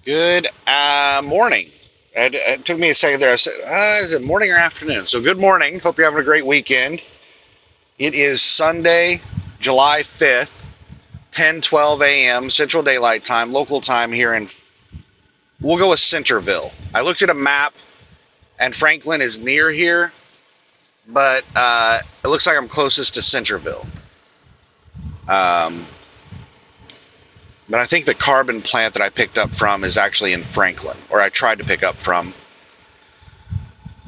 Good morning. It took me a second there. I said, is it morning or afternoon? So, good morning. Hope you're having a great weekend. It is Sunday, July 5th, 10:12 a.m. Central Daylight Time, local time here in, we'll go with Centerville. I looked at a map, and Franklin is near here, but it looks like I'm closest to Centerville. Um, but I think the carbon plant that I picked up from is actually in Franklin, or I tried to pick up from.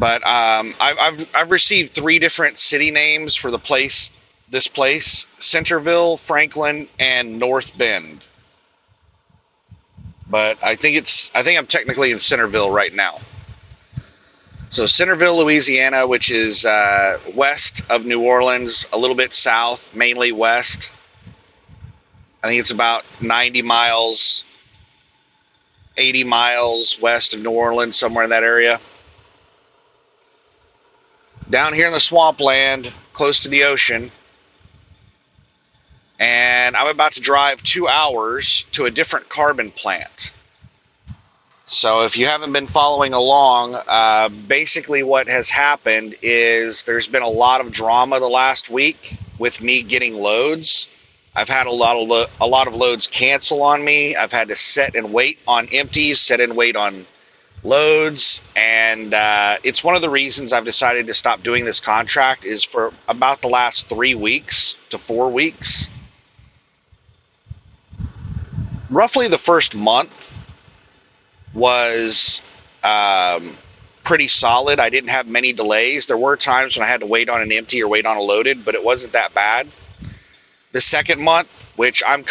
But I've received three different city names for the place, this place: Centerville, Franklin, and North Bend. But I think I'm technically in Centerville right now. So Centerville, Louisiana, which is west of New Orleans, a little bit south, mainly west. I think it's about 90 miles, 80 miles west of New Orleans, somewhere in that area. Down here in the swampland, close to the ocean, and I'm about to drive 2 hours to a different carbon plant. So if you haven't been following along, basically what has happened is there's been a lot of drama the last week with me getting loads. I've had a lot of loads cancel on me. I've had to set and wait on empties, set and wait on loads, and it's one of the reasons I've decided to stop doing this contract. Is for about the last 3 weeks to 4 weeks, roughly the first month was pretty solid. I didn't have many delays. There were times when I had to wait on an empty or wait on a loaded, but it wasn't that bad. The second month, which I'm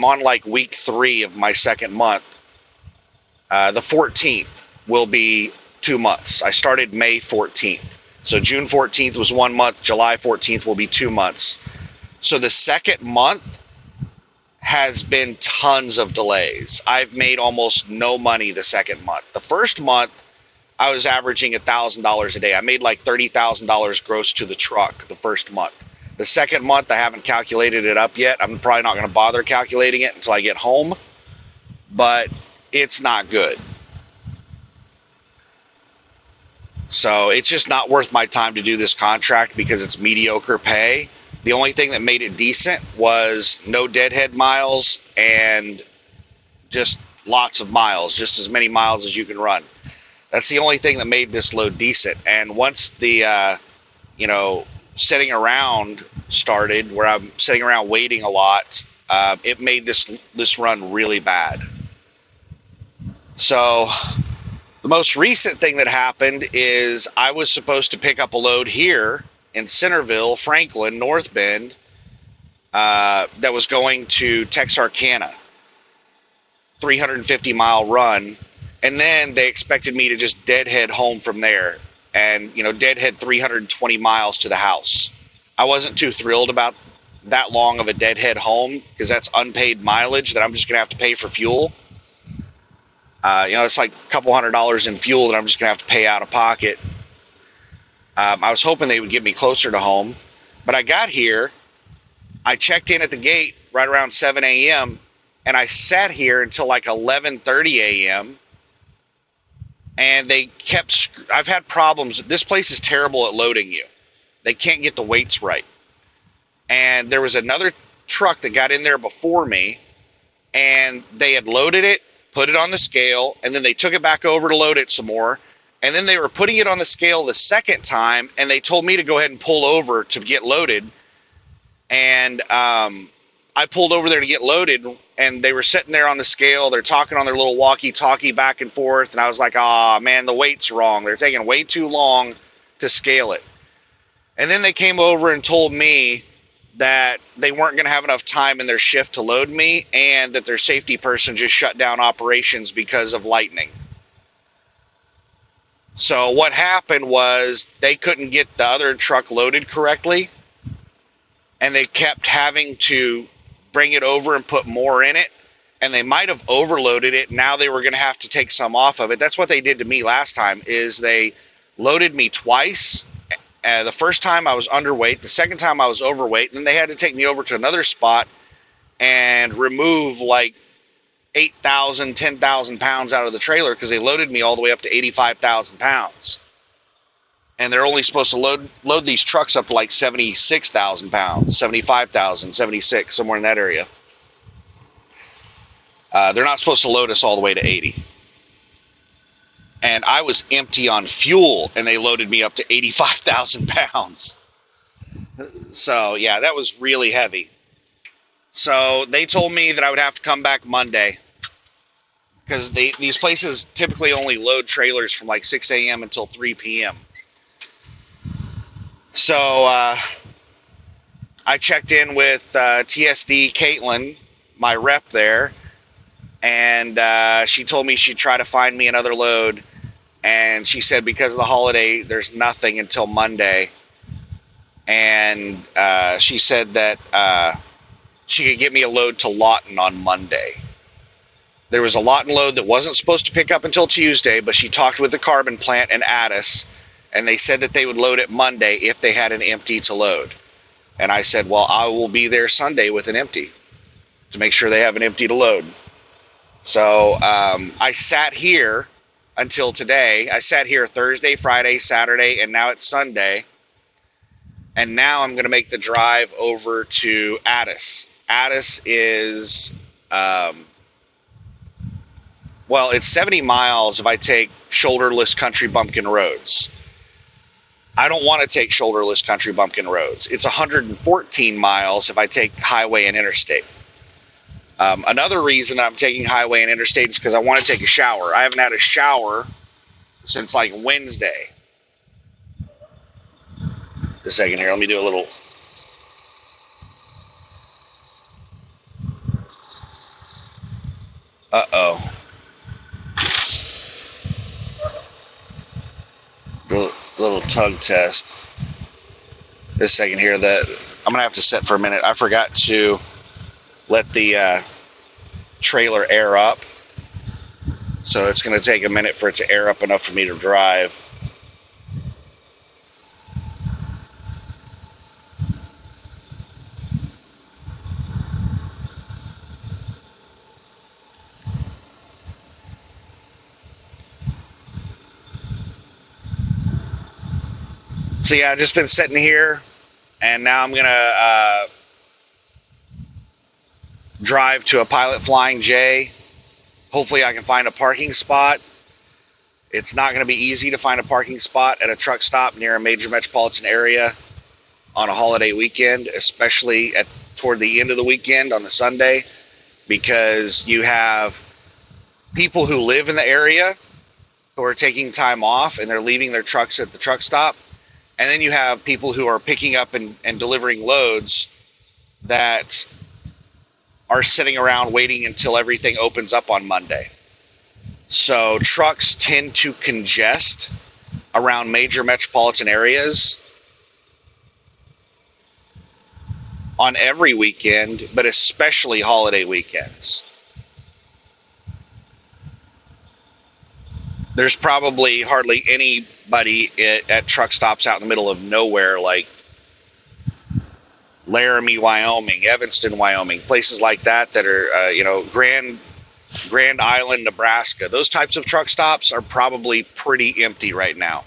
on like week 3 of my second month. The 14th will be 2 months. I started May 14th. So June 14th was 1 month. July 14th will be 2 months. So the second month has been tons of delays. I've made almost no money the second month. The first month, I was averaging $1,000 a day. I made like $30,000 gross to the truck the first month. The second month, I haven't calculated it up yet. I'm probably not going to bother calculating it until I get home. But it's not good. So it's just not worth my time to do this contract because it's mediocre pay. The only thing that made it decent was no deadhead miles and just lots of miles, just as many miles as you can run. That's the only thing that made this load decent. And once the, sitting around started, where I'm sitting around waiting a lot, it made this run really bad. So the most recent thing that happened is I was supposed to pick up a load here in Centerville, Franklin, North Bend, that was going to Texarkana, 350-mile run, and then they expected me to just deadhead home from there and, deadhead 320 miles to the house. I wasn't too thrilled about that long of a deadhead home because that's unpaid mileage that I'm just going to have to pay for fuel. It's like a couple $100 in fuel that I'm just going to have to pay out of pocket. I was hoping they would get me closer to home, but I got here, I checked in at the gate right around 7 a.m., and I sat here until like 11:30 a.m., and I've had problems. This place is terrible at loading you. They can't get the weights right. And there was another truck that got in there before me, and they had loaded it, put it on the scale, and then they took it back over to load it some more. And then they were putting it on the scale the second time, and they told me to go ahead and pull over to get loaded. And I pulled over there to get loaded, and they were sitting there on the scale. They're talking on their little walkie-talkie back and forth, and I was like, man, the weight's wrong. They're taking way too long to scale it. And then they came over and told me that they weren't going to have enough time in their shift to load me, and that their safety person just shut down operations because of lightning. So what happened was they couldn't get the other truck loaded correctly, and they kept having to bring it over and put more in it, and they might have overloaded it. Now they were going to have to take some off of it. That's what they did to me last time, is they loaded me twice. The first time I was underweight, the second time I was overweight, and then they had to take me over to another spot and remove like 8,000, 10,000 pounds out of the trailer because they loaded me all the way up to 85,000 pounds. And they're only supposed to load these trucks up to like 76,000 pounds, 75,000, 76, somewhere in that area. They're not supposed to load us all the way to 80. And I was empty on fuel, and they loaded me up to 85,000 pounds. So, yeah, that was really heavy. So they told me that I would have to come back Monday because these places typically only load trailers from like 6 a.m. until 3 p.m. So I checked in with TSD Caitlin, my rep there, and she told me she'd try to find me another load. And she said because of the holiday, there's nothing until Monday. And she said that she could get me a load to Lawton on Monday. There was a Lawton load that wasn't supposed to pick up until Tuesday, but she talked with the carbon plant in Addis, and they said that they would load it Monday if they had an empty to load. And I said, well, I will be there Sunday with an empty to make sure they have an empty to load. So I sat here until today. I sat here Thursday, Friday, Saturday, and now it's Sunday. And now I'm going to make the drive over to Addis. Addis is, well, it's 70 miles if I take shoulderless country bumpkin roads. I don't want to take shoulderless country bumpkin roads. It's 114 miles if I take highway and interstate. Another reason I'm taking highway and interstate is because I want to take a shower. I haven't had a shower since like Wednesday. Just a second here. Let me do a little. Uh-oh. Little tug test. Just a second here. That I'm going to have to set for a minute. I forgot to let the trailer air up. So it's going to take a minute for it to air up enough for me to drive. So yeah, I've just been sitting here, and now I'm going to drive to a Pilot Flying J. Hopefully I can find a parking spot. It's not going to be easy to find a parking spot at a truck stop near a major metropolitan area on a holiday weekend, especially toward the end of the weekend on the Sunday, because you have people who live in the area who are taking time off and they're leaving their trucks at the truck stop. And then you have people who are picking up and delivering loads that are sitting around waiting until everything opens up on Monday. So trucks tend to congest around major metropolitan areas on every weekend, but especially holiday weekends. There's probably hardly anybody at truck stops out in the middle of nowhere like Laramie, Wyoming, Evanston, Wyoming, places like that are, Grand Island, Nebraska. Those types of truck stops are probably pretty empty right now.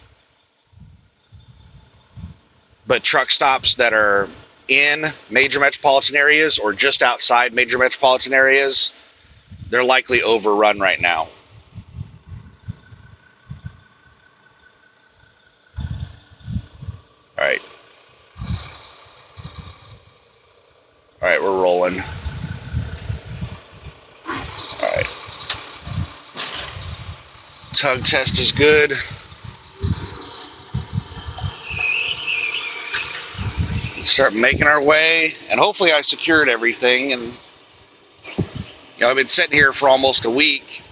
But truck stops that are in major metropolitan areas or just outside major metropolitan areas, they're likely overrun right now. All right, we're rolling. All right. Tug test is good. Start making our way, and hopefully I secured everything. And I've been sitting here for almost a week,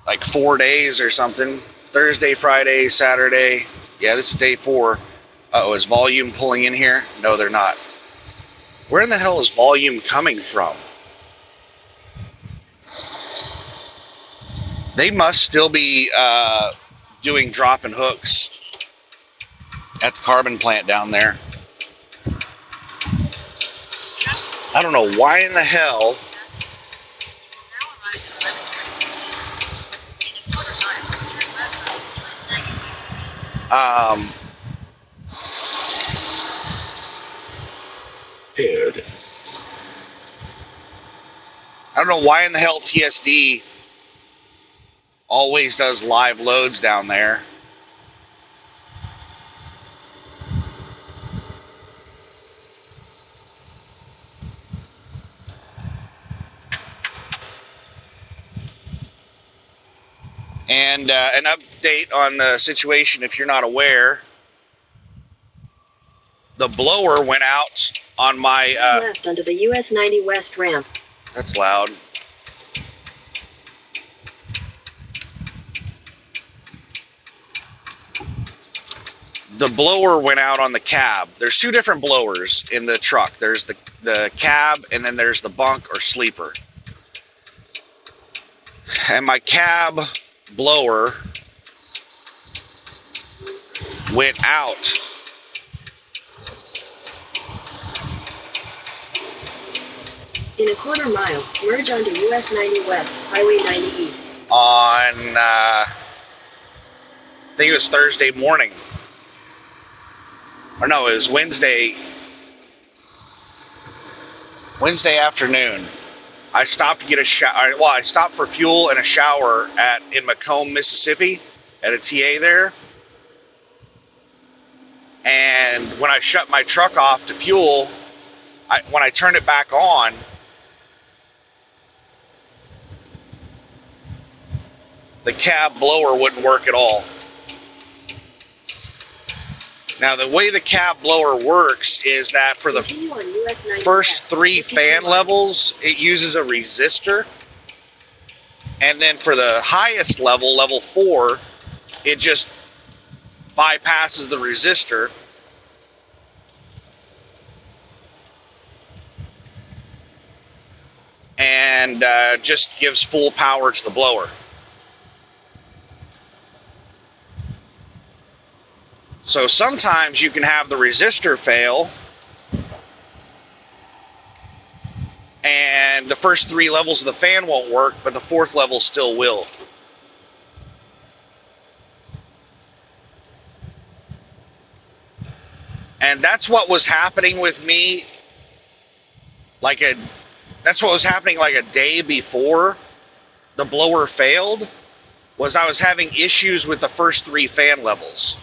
like 4 days or something. Thursday, Friday, Saturday. Yeah, this is day 4. Uh-oh, is volume pulling in here? No, they're not. Where in the hell is volume coming from? They must still be doing drop and hooks at the carbon plant down there. I don't know why in the hell Um, Dude. I don't know why in the hell TSD always does live loads down there. And an update on the situation, if you're not aware, the blower went out on my... left onto the US 90 West ramp. That's loud. The blower went out on the cab. There's two different blowers in the truck. There's the cab, and then there's the bunk or sleeper. And my cab blower went out. In a quarter mile, merge onto US 90 West, Highway 90 East. On, I think it was Thursday morning. Or no, it was Wednesday afternoon. I stopped to get a shower. Well, I stopped for fuel and a shower in Macomb, Mississippi, at a TA there. And when I shut my truck off to fuel, when I turned it back on, the cab blower wouldn't work at all. Now, the way the cab blower works is that for the first 3 fan levels, it uses a resistor. And then for the highest level, level 4, it just bypasses the resistor. And just gives full power to the blower. So sometimes you can have the resistor fail and the first 3 levels of the fan won't work, but the 4th level still will. And that's what was happening with me that's what was happening like a day before the blower failed, was I was having issues with the first 3 fan levels.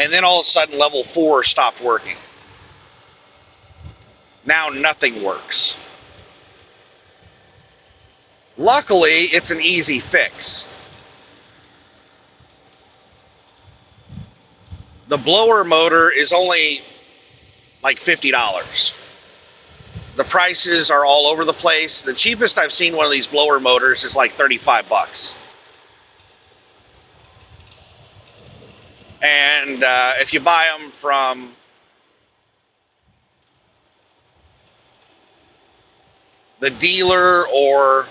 And then all of a sudden, level 4 stopped working. Now nothing works. Luckily, it's an easy fix. The blower motor is only like $50. The prices are all over the place. The cheapest I've seen one of these blower motors is like $35. And if you buy them from the dealer or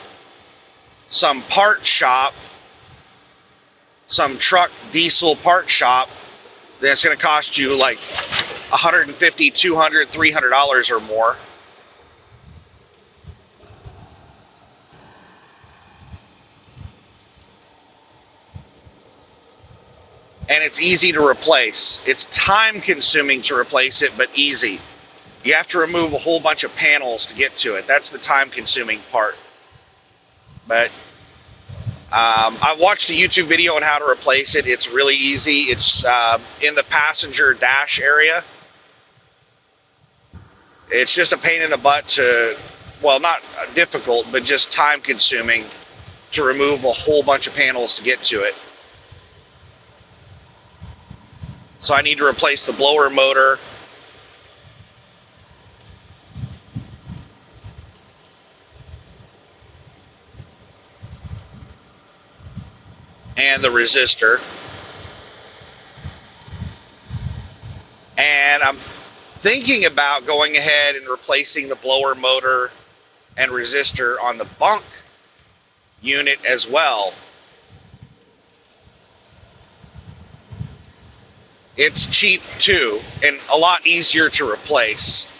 some part shop, some truck diesel part shop, then it's going to cost you like $150, $200, $300 or more. And it's easy to replace. It's time consuming to replace it, but easy. You have to remove a whole bunch of panels to get to it. That's the time consuming part. But I watched a YouTube video on how to replace it. It's really easy. It's in the passenger dash area. It's just a pain in the butt to, well, not difficult, but just time consuming to remove a whole bunch of panels to get to it. So I need to replace the blower motor. And the resistor. And I'm thinking about going ahead and replacing the blower motor and resistor on the bunk unit as well. It's cheap too, and a lot easier to replace.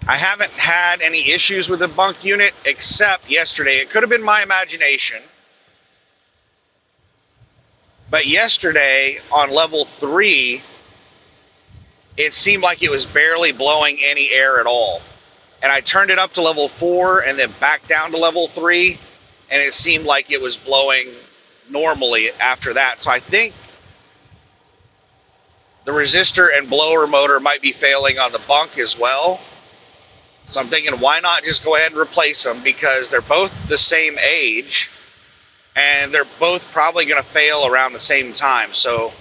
I haven't had any issues with the bunk unit except yesterday. It could have been my imagination, but yesterday on level 3, it seemed like it was barely blowing any air at all. And I turned it up to level 4 and then back down to level 3, and it seemed like it was blowing normally after that. So I think the resistor and blower motor might be failing on the bunk as well. So I'm thinking, why not just go ahead and replace them, because they're both the same age and they're both probably going to fail around the same time. So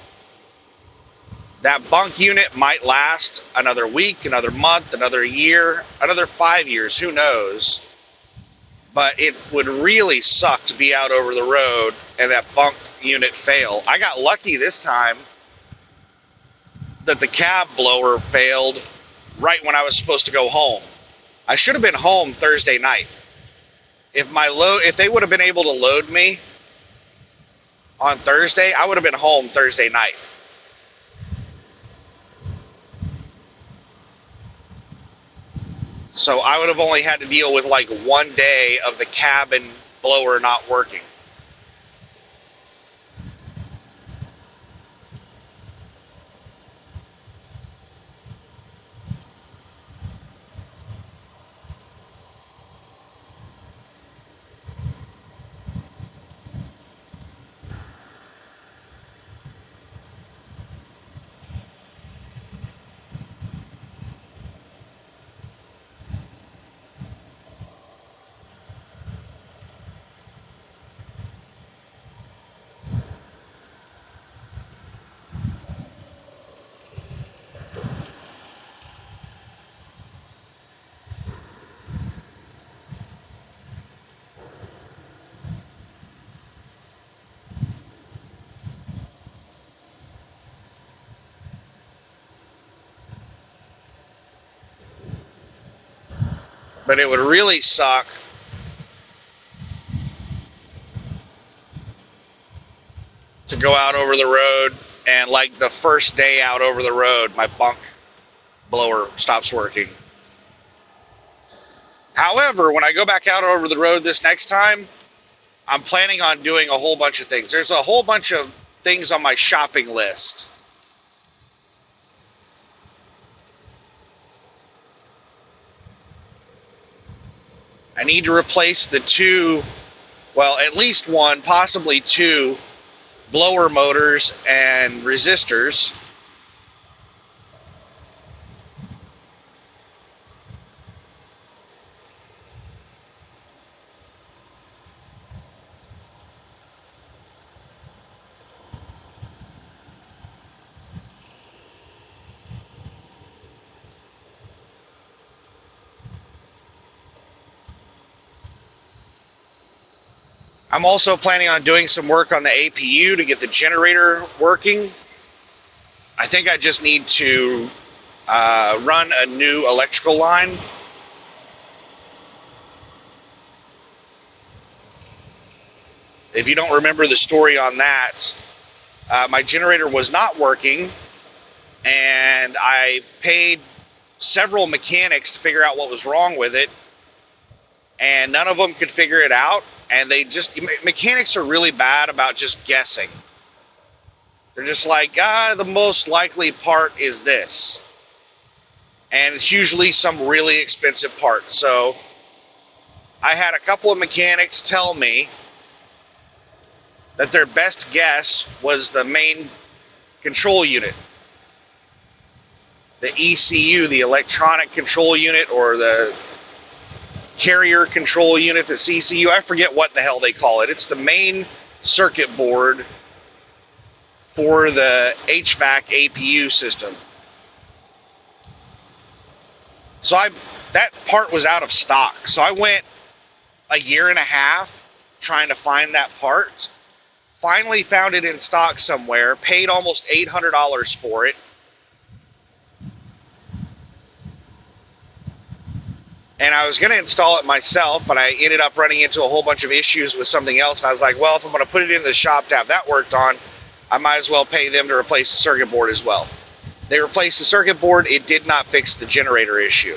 that bunk unit might last another week, another month, another year, another 5 years, who knows. But it would really suck to be out over the road and that bunk unit fail. I got lucky this time that the cab blower failed right when I was supposed to go home. I should have been home Thursday night. If they would have been able to load me on Thursday, I would have been home Thursday night. So I would have only had to deal with like 1 day of the cabin blower not working. But it would really suck to go out over the road and like the first day out over the road, my bunk blower stops working. However, when I go back out over the road this next time, I'm planning on doing a whole bunch of things. There's a whole bunch of things on my shopping list. I need to replace the two, well, at least one, possibly two blower motors and resistors. I'm also planning on doing some work on the APU to get the generator working. I think I just need to run a new electrical line. If you don't remember the story on that, my generator was not working, and I paid several mechanics to figure out what was wrong with it, and none of them could figure it out. And mechanics are really bad about just guessing. They're just like, the most likely part is this. And it's usually some really expensive part. So I had a couple of mechanics tell me that their best guess was the main control unit. The ECU, the electronic control unit, or the carrier control unit, the CCU, I forget what the hell they call it. It's the main circuit board for the HVAC APU system. So that part was out of stock. So I went a year and a half trying to find that part. Finally found it in stock somewhere, paid almost $800 for it. And I was going to install it myself, but I ended up running into a whole bunch of issues with something else. And I was like, well, if I'm going to put it in the shop to have that worked on, I might as well pay them to replace the circuit board as well. They replaced the circuit board. It did not fix the generator issue.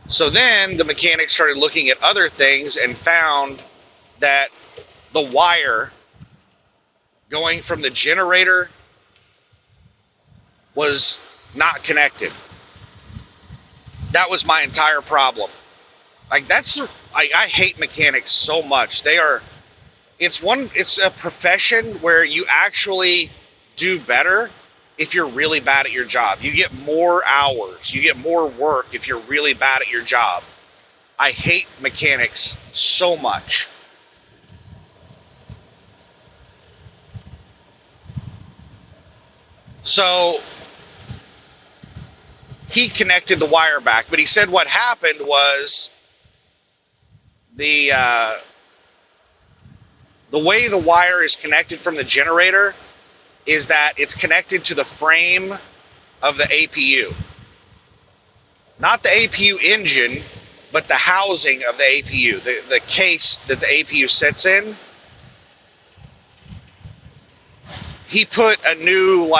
So then the mechanic started looking at other things and found that the wire going from the generator was not connected. That was my entire problem. Like, I hate mechanics so much. It's a profession where you actually do better if you're really bad at your job. You get more hours, you get more work if you're really bad at your job. I hate mechanics so much. So he connected the wire back, but he said what happened was the way the wire is connected from the generator is that it's connected to the frame of the APU. Not the APU engine, but the housing of the APU, the case that the APU sits in. He put a new,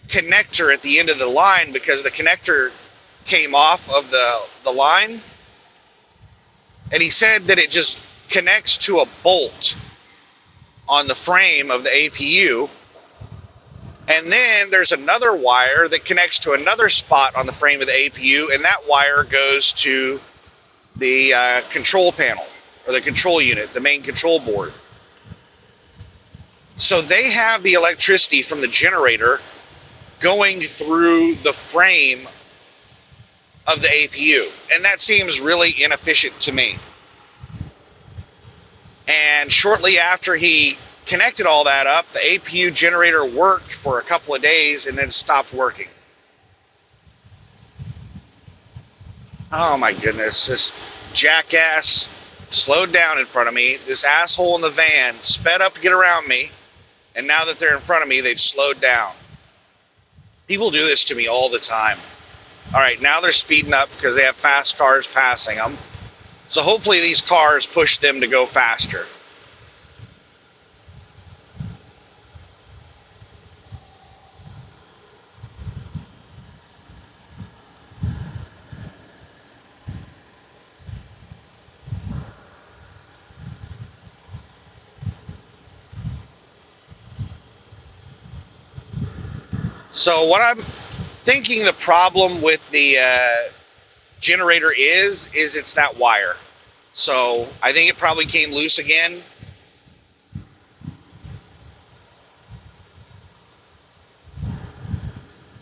connector at the end of the line because the connector came off of the line. And he said that it just connects to a bolt on the frame of the APU. And then there's another wire that connects to another spot on the frame of the APU, and that wire goes to the control panel, or the control unit, the main control board. So they have the electricity from the generator going through the frame of the APU. And that seems really inefficient to me. And shortly after he connected all that up, the APU generator worked for a couple of days and then stopped working. Oh my goodness, this jackass slowed down in front of me. This asshole in the van sped up to get around me, and now that they're in front of me, they've slowed down. People do this to me all the time. All right, now they're speeding up because they have fast cars passing them. So hopefully these cars push them to go faster. So what I'm thinking the problem with the generator is it's that wire. So I think it probably came loose again.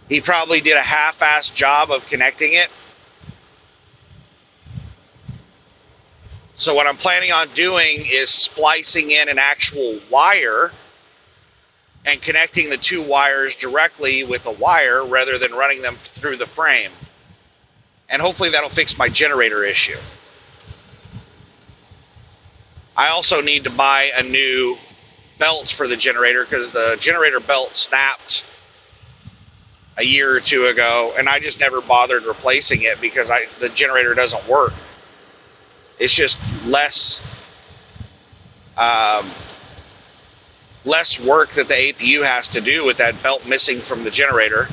He probably did a half-assed job of connecting it. So what I'm planning on doing is splicing in an actual wire and connecting the two wires directly with a wire rather than running them through the frame. And hopefully that'll fix my generator issue. I also need to buy a new belt for the generator because the generator belt snapped a year or two ago, and I just never bothered replacing it because the generator doesn't work. It's just less work that the APU has to do with that belt missing from the generator.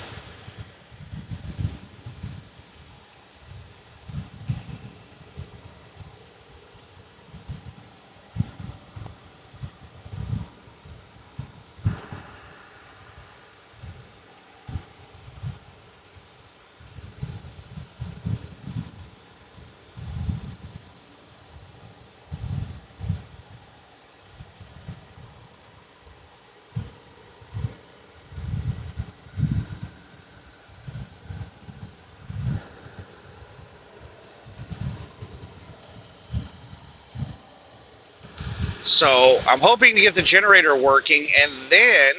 So I'm hoping to get the generator working, and then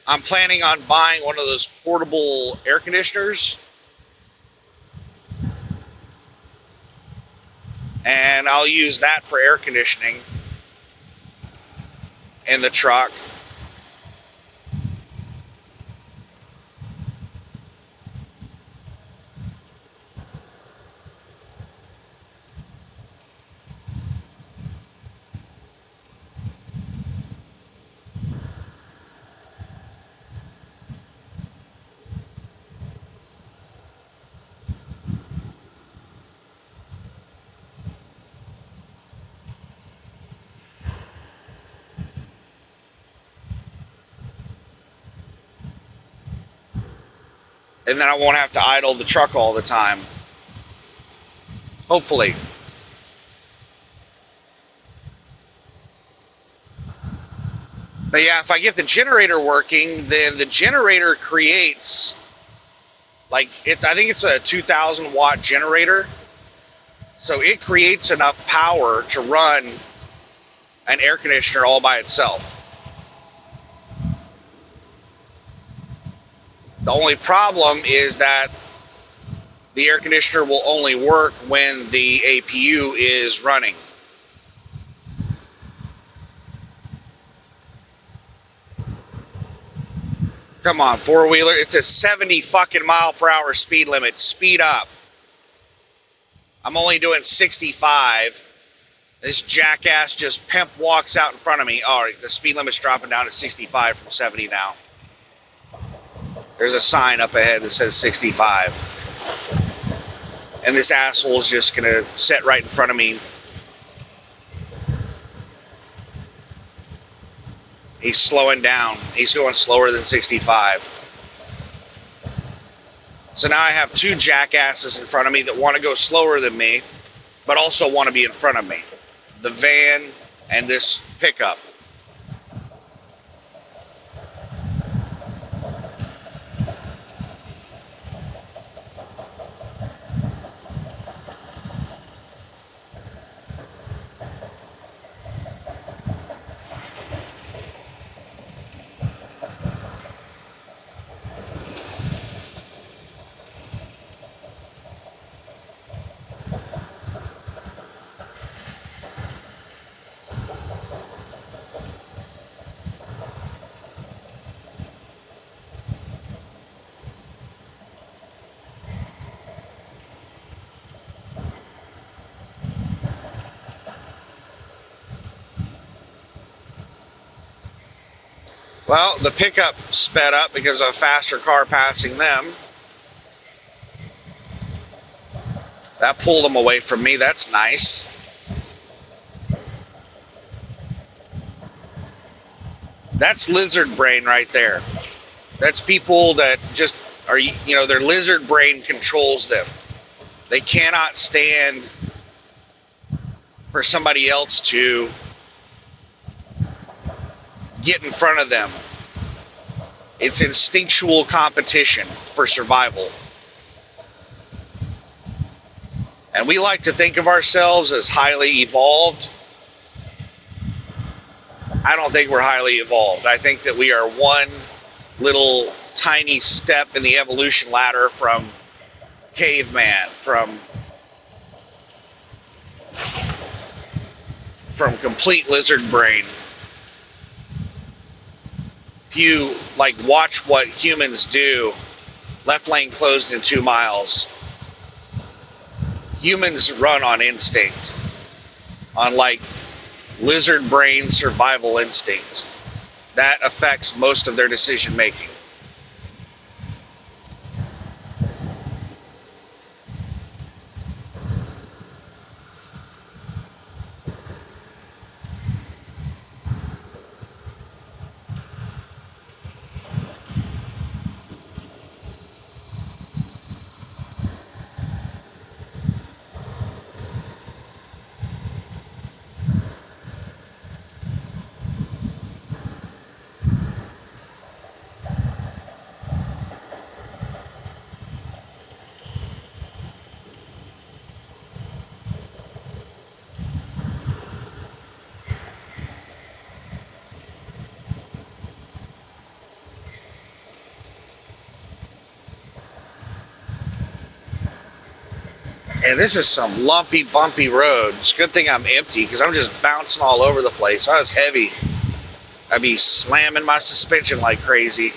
I'm planning on buying one of those portable air conditioners. And I'll use that for air conditioning in the truck. And then I won't have to idle the truck all the time. Hopefully. But yeah, if I get the generator working, then the generator creates, like, I think it's a 2,000 watt generator. So it creates enough power to run an air conditioner all by itself. The only problem is that the air conditioner will only work when the APU is running. Come on, four-wheeler. It's a 70 fucking mile per hour speed limit. Speed up. I'm only doing 65. This jackass just pimp walks out in front of me. Oh, the speed limit's dropping down to 65 from 70 now. There's a sign up ahead that says 65. And this asshole is just going to sit right in front of me. He's slowing down. He's going slower than 65. So now I have two jackasses in front of me that want to go slower than me, but also want to be in front of me. The van and this pickup. Well, the pickup sped up because of a faster car passing them. That pulled them away from me. That's nice. That's lizard brain right there. That's people that just are, their lizard brain controls them. They cannot stand for somebody else to get in front of them. It's instinctual competition for survival. And we like to think of ourselves as highly evolved. I don't think we're highly evolved. I think that we are one little tiny step in the evolution ladder from caveman, from complete lizard brain. If you watch what humans do, left lane closed in 2 miles. Humans run on instinct, on lizard brain survival instinct. That affects most of their decision making. And this is some lumpy, bumpy road. It's a good thing I'm empty because I'm just bouncing all over the place. I was heavy. I'd be slamming my suspension like crazy.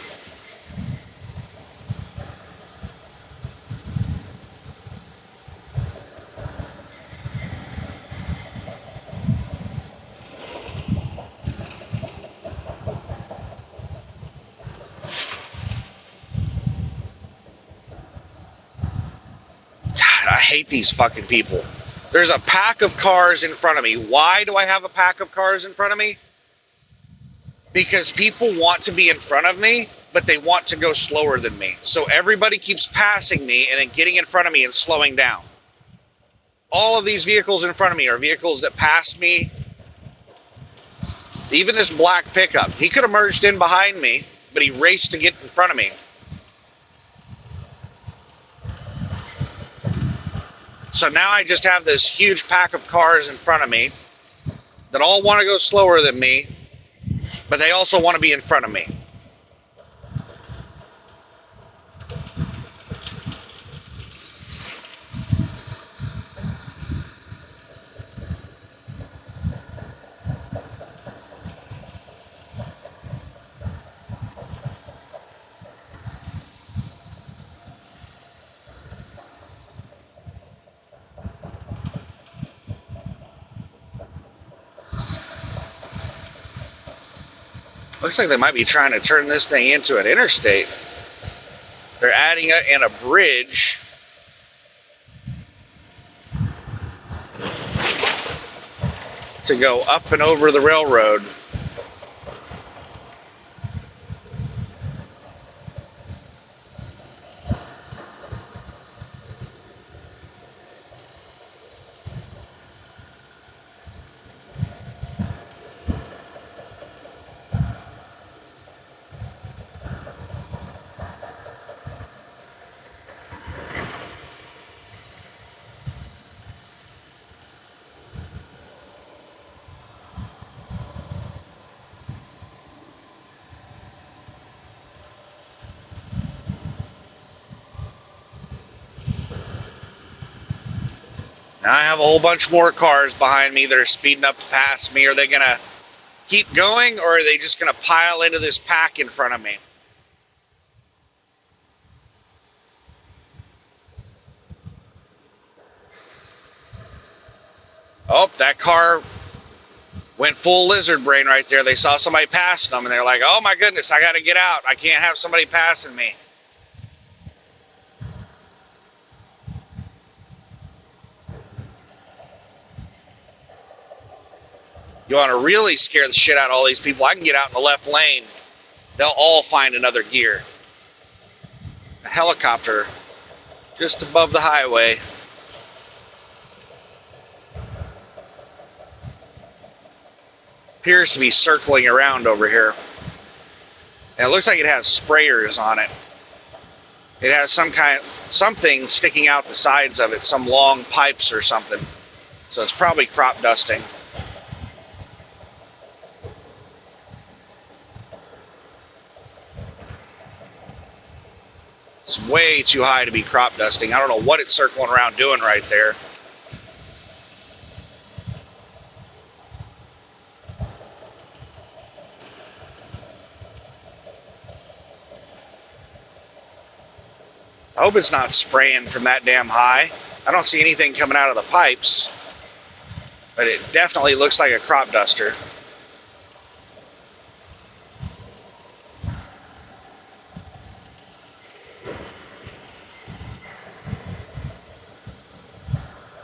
I hate these fucking people. There's a pack of cars in front of me. Why do I have a pack of cars in front of me? because people want to be in front of me, but they want to go slower than me. So everybody keeps passing me and then getting in front of me and slowing down. All of these vehicles in front of me are vehicles that passed me. Even this black pickup, he could have merged in behind me, but he raced to get in front of me. So now I just have this huge pack of cars in front of me that all want to go slower than me, but they also want to be in front of me. Looks like they might be trying to turn this thing into an interstate. They're adding in a bridge to go up and over the railroad. Now I have a whole bunch more cars behind me that are speeding up to pass me. Are they going to keep going, or are they just going to pile into this pack in front of me? Oh, that car went full lizard brain right there. They saw somebody passing them, and they're like, oh my goodness, I got to get out. I can't have somebody passing me. You want to really scare the shit out of all these people, I can get out in the left lane. They'll all find another gear. A helicopter just above the highway. Appears to be circling around over here. And it looks like it has sprayers on it. It has something sticking out the sides of it, some long pipes or something. So it's probably crop dusting. It's way too high to be crop dusting. I don't know what it's circling around doing right there. I hope it's not spraying from that damn high. I don't see anything coming out of the pipes, but it definitely looks like a crop duster.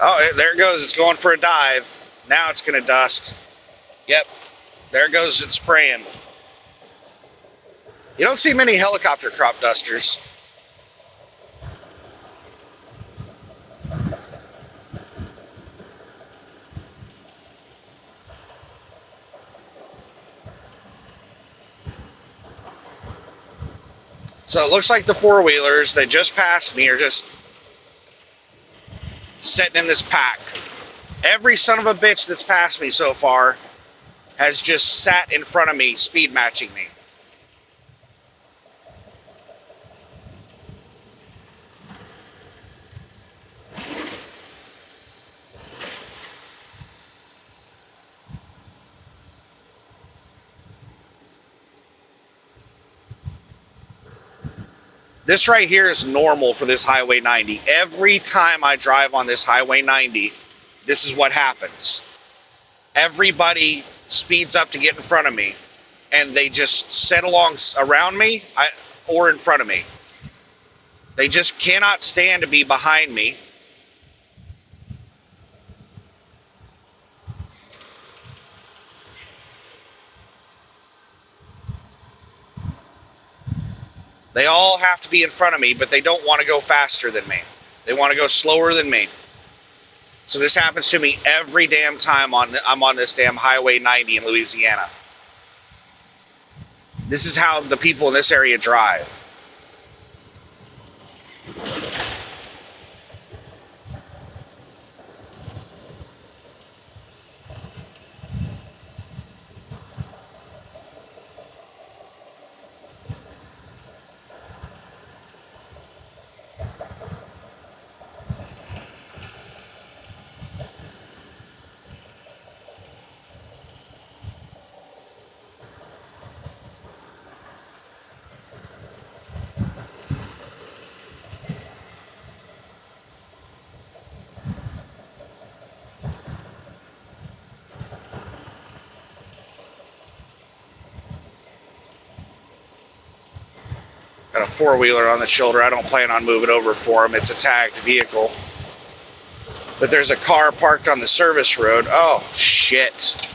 Oh, there it goes. It's going for a dive. Now it's going to dust. Yep. There goes it spraying. You don't see many helicopter crop dusters. So it looks like the four-wheelers that just passed me are just sitting in this pack. Every son of a bitch that's passed me so far has just sat in front of me, speed matching me. This right here is normal for this Highway 90. Every time I drive on this Highway 90, this is what happens. Everybody speeds up to get in front of me, and they just set along around me or in front of me. They just cannot stand to be behind me. They all have to be in front of me, but they don't want to go faster than me. They want to go slower than me. So this happens to me every damn time I'm on this damn Highway 90 in Louisiana. This is how the people in this area drive. Got a four-wheeler on the shoulder. I don't plan on moving over for him. It's a tagged vehicle. But there's a car parked on the service road. Oh, shit.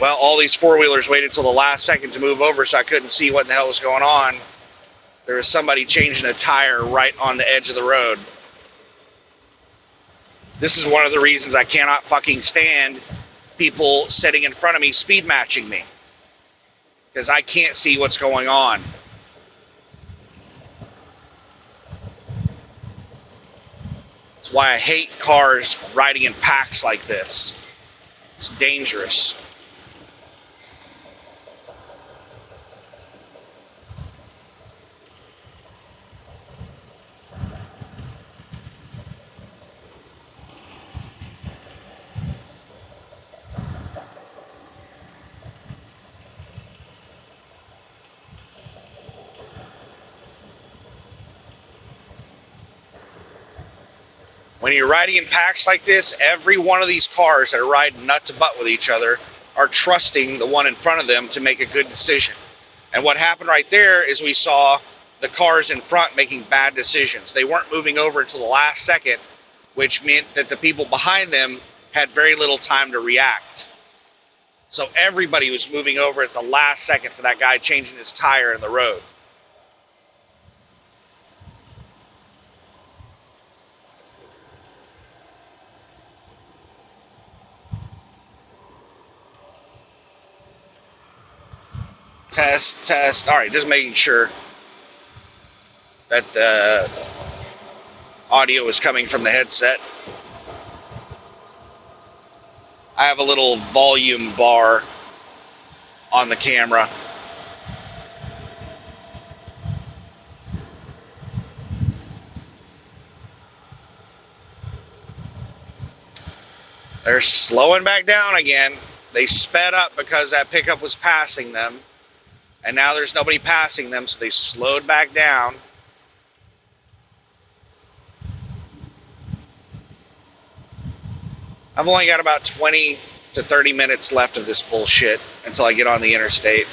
Well, all these four-wheelers waited till the last second to move over, so I couldn't see what the hell was going on. There was somebody changing a tire right on the edge of the road. This is one of the reasons I cannot fucking stand people sitting in front of me speed matching me. Because I can't see what's going on. That's why I hate cars riding in packs like this. It's dangerous. When you're riding in packs like this, every one of these cars that are riding nut to butt with each other are trusting the one in front of them to make a good decision. And what happened right there is we saw the cars in front making bad decisions. They weren't moving over until the last second, which meant that the people behind them had very little time to react. So everybody was moving over at the last second for that guy changing his tire in the road. Test, test. All right, just making sure that the audio is coming from the headset. I have a little volume bar on the camera. They're slowing back down again. They sped up because that pickup was passing them. And now there's nobody passing them, so they slowed back down. I've only got about 20 to 30 minutes left of this bullshit until I get on the interstate.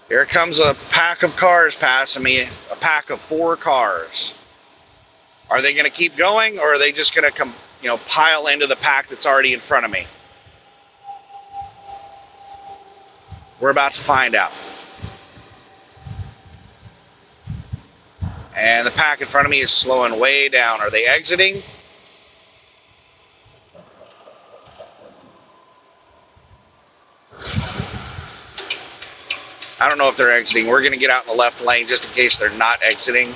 Here comes a pack of cars passing me, a pack of 4 cars. Are they going to keep going, or are they just going to come, pile into the pack that's already in front of me? We're about to find out. And the pack in front of me is slowing way down. Are they exiting? I don't know if they're exiting. We're going to get out in the left lane just in case they're not exiting.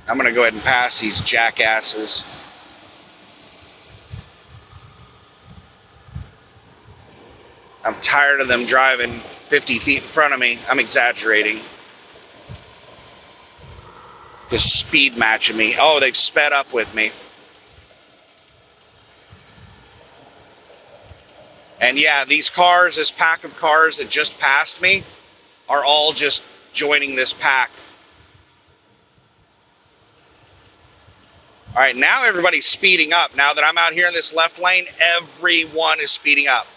I'm going to go ahead and pass these jackasses. I'm tired of them driving 50 feet in front of me. I'm exaggerating. Just speed matching me. Oh, they've sped up with me. And yeah, these cars, this pack of cars that just passed me, are all just joining this pack. All right, now everybody's speeding up. Now that I'm out here in this left lane, everyone is speeding up.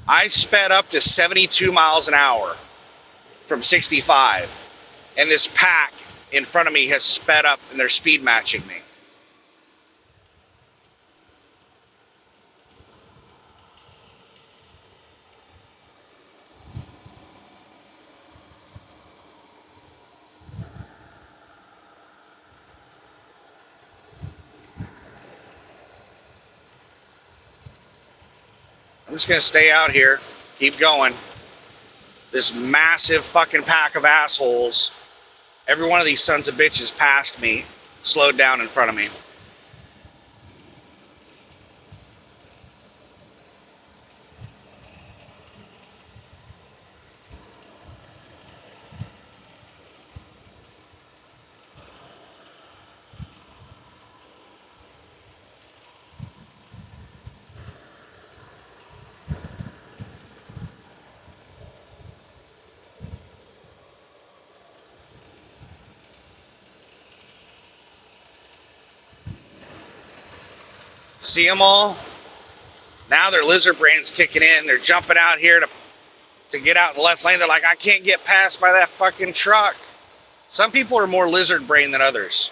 I sped up to 72 miles an hour from 65, and this pack in front of me has sped up and they're speed matching me. I'm just going to stay out here, keep going. This massive fucking pack of assholes, every one of these sons of bitches passed me, slowed down in front of me. See them all? Now their lizard brain's kicking in. They're jumping out here to get out in the left lane. They're like, I can't get past by that fucking truck. Some people are more lizard brain than others.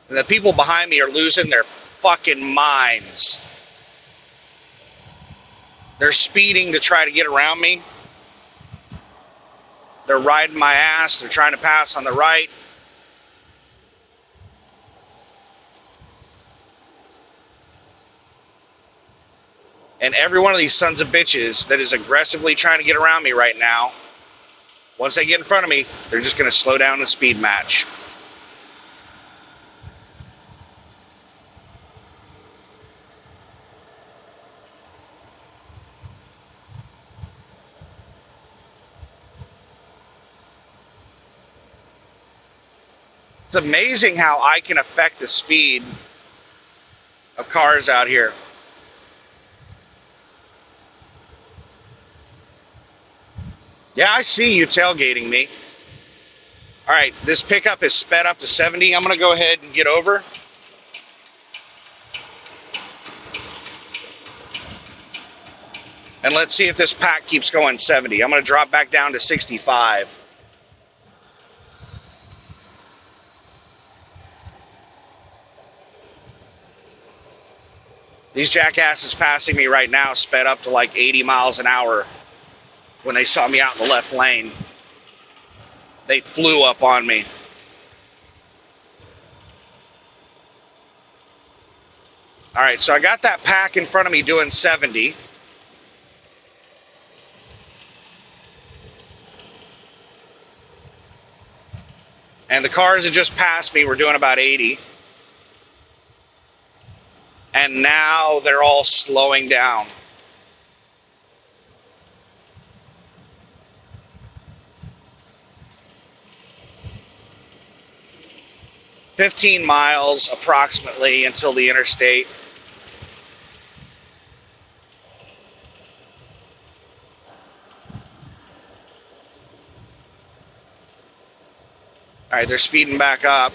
And the people behind me are losing their fucking minds. They're speeding to try to get around me. They're riding my ass. They're trying to pass on the right. And every one of these sons of bitches that is aggressively trying to get around me right now, once they get in front of me, they're just going to slow down the speed match. It's amazing how I can affect the speed of cars out here. Yeah, I see you tailgating me. All right, this pickup is sped up to 70. I'm going to go ahead and get over. And let's see if this pack keeps going 70. I'm going to drop back down to 65. These jackasses passing me right now sped up to like 80 miles an hour when they saw me out in the left lane. They flew up on me. All right, so I got that pack in front of me doing 70. And the cars that just passed me were doing about 80. And now they're all slowing down. "15 miles approximately until the interstate." All right, they're speeding back up.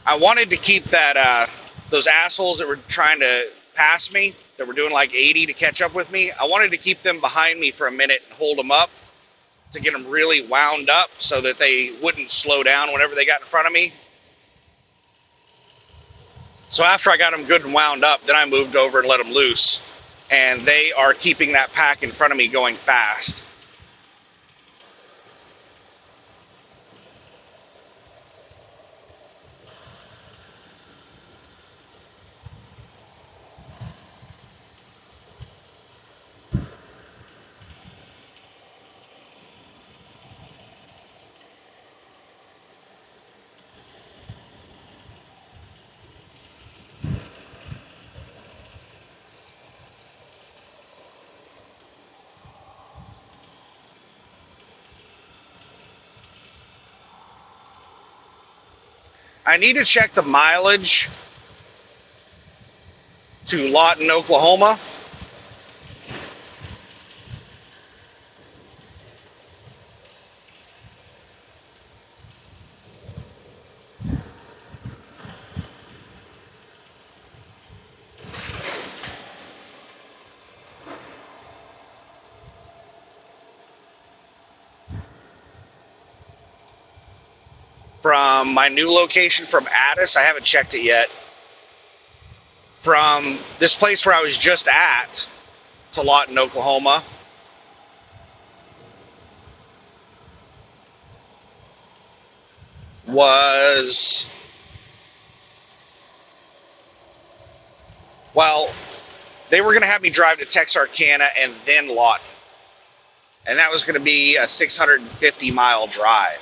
I wanted to keep that those assholes that were trying to pass me, that were doing like 80 to catch up with me. I wanted to keep them behind me for a minute and hold them up to get them really wound up so that they wouldn't slow down whenever they got in front of me. So after I got them good and wound up, then I moved over and let them loose. And they are keeping that pack in front of me going fast. I need to check the mileage to Lawton, Oklahoma. From my new location from Addis, I haven't checked it yet. From this place where I was just at to Lawton, Oklahoma, was, well, they were going to have me drive to Texarkana and then Lawton. And that was going to be a 650-mile drive.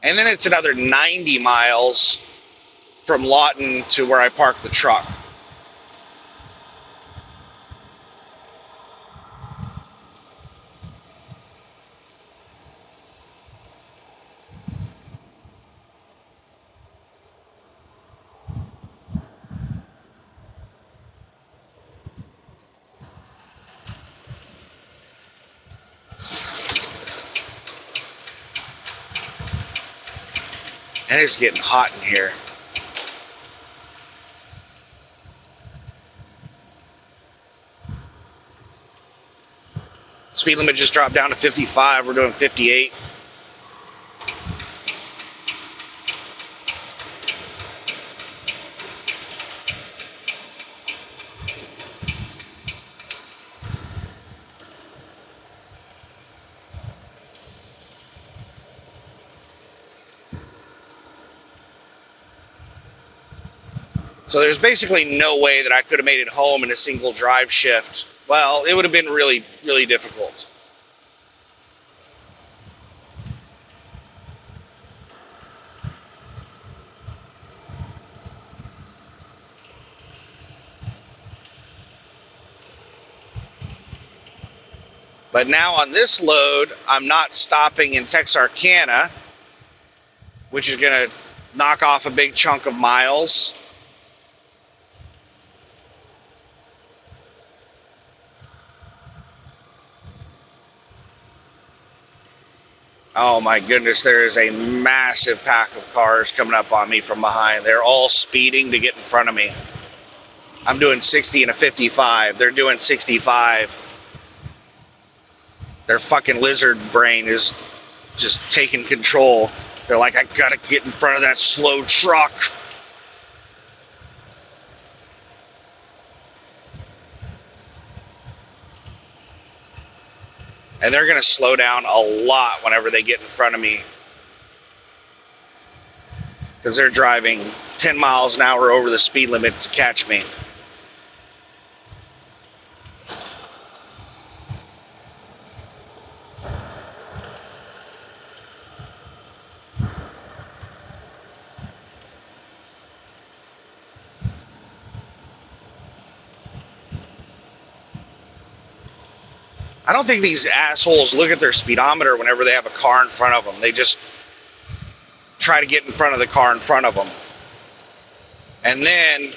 And then it's another 90 miles from Lawton to where I parked the truck. And it's getting hot in here. Speed limit just dropped down to 55. We're doing 58. So there's basically no way that I could have made it home in a single drive shift. Well, it would have been really, really difficult. But now on this load, I'm not stopping in Texarkana, which is going to knock off a big chunk of miles. Oh my goodness, there is a massive pack of cars coming up on me from behind. They're all speeding to get in front of me. I'm doing 60 and a 55. They're doing 65. Their fucking lizard brain is just taking control. They're like, I gotta get in front of that slow truck. And they're going to slow down a lot whenever they get in front of me. Because they're driving 10 miles an hour over the speed limit to catch me. I don't think these assholes look at their speedometer whenever they have a car in front of them. They just try to get in front of the car in front of them. And then,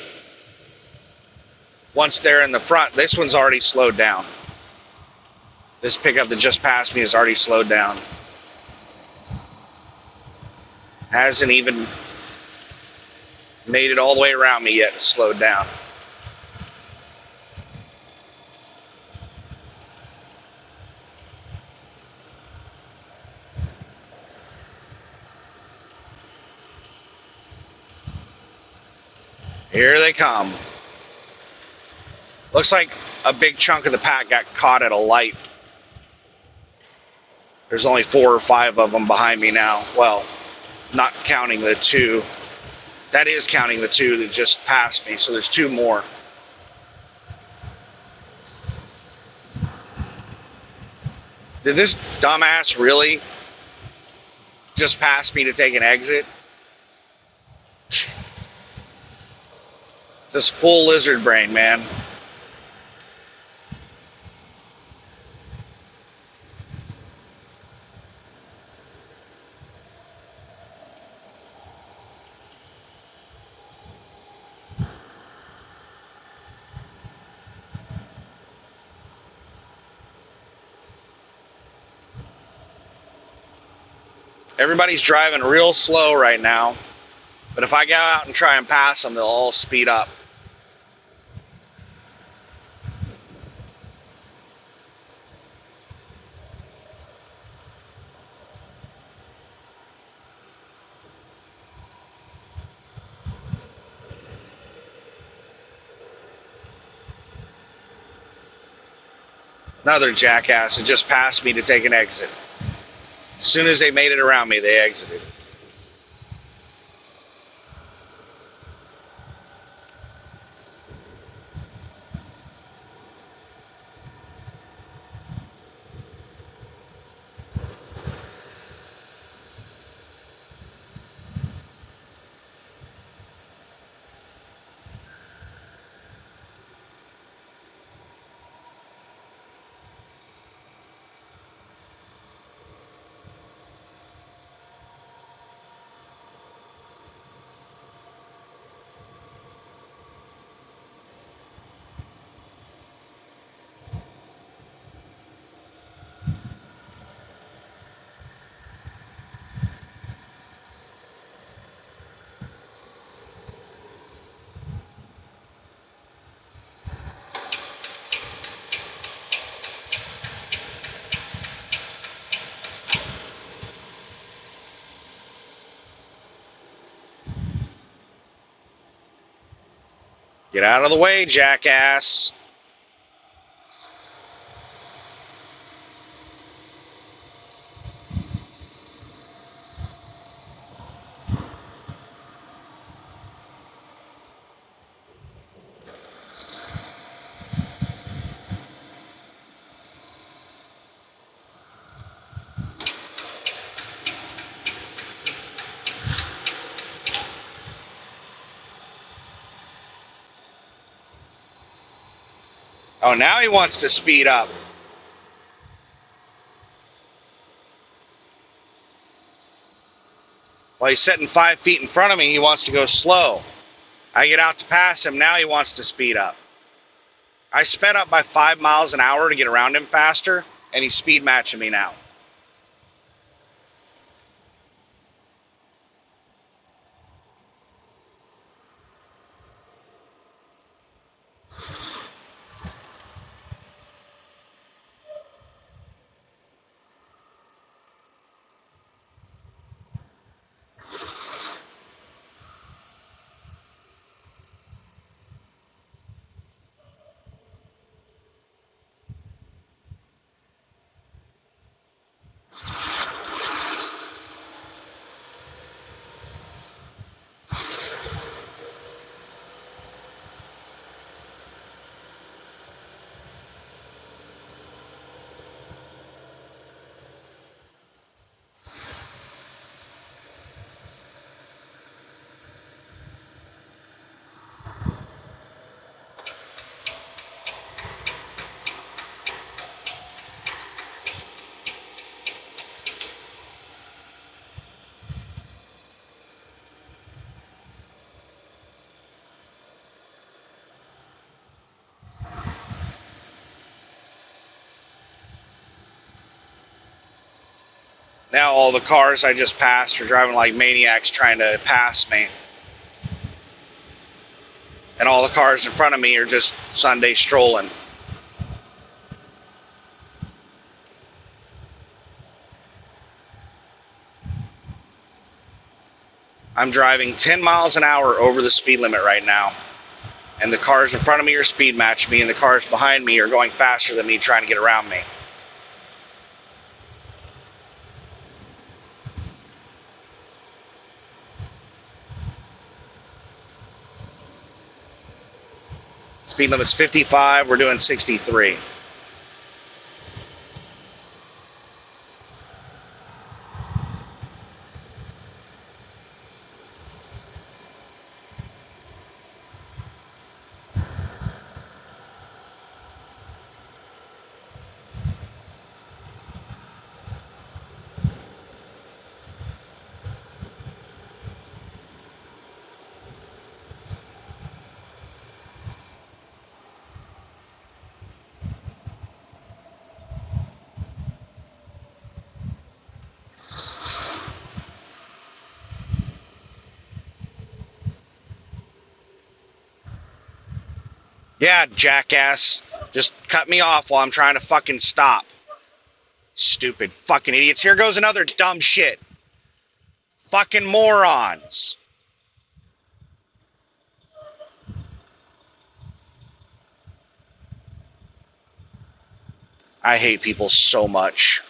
once they're in the front, this one's already slowed down. This pickup that just passed me is already slowed down. Hasn't even made it all the way around me yet. It's slowed down. Here they come. Looks like a big chunk of the pack got caught at a light. There's only 4 or 5 of them behind me now. Well, not counting the 2. That is counting the 2 that just passed me, so there's 2 more. Did this dumbass really just pass me to take an exit? This full lizard brain, man. Everybody's driving real slow right now, but if I go out and try and pass them, they'll all speed up. Another jackass had just passed me to take an exit. As soon as they made it around me, they exited. Get out of the way, jackass. Oh, now he wants to speed up. While he's sitting 5 feet in front of me, he wants to go slow. I get out to pass him, now he wants to speed up. I sped up by 5 miles an hour to get around him faster, and he's speed matching me now. Now all the cars I just passed are driving like maniacs trying to pass me. And all the cars in front of me are just Sunday strolling. I'm driving 10 miles an hour over the speed limit right now. And the cars in front of me are speed matching me, and the cars behind me are going faster than me trying to get around me. Speed limit's 55, we're doing 63. Yeah, jackass. Just cut me off while I'm trying to fucking stop. Stupid fucking idiots. Here goes another dumb shit. Fucking morons. I hate people so much.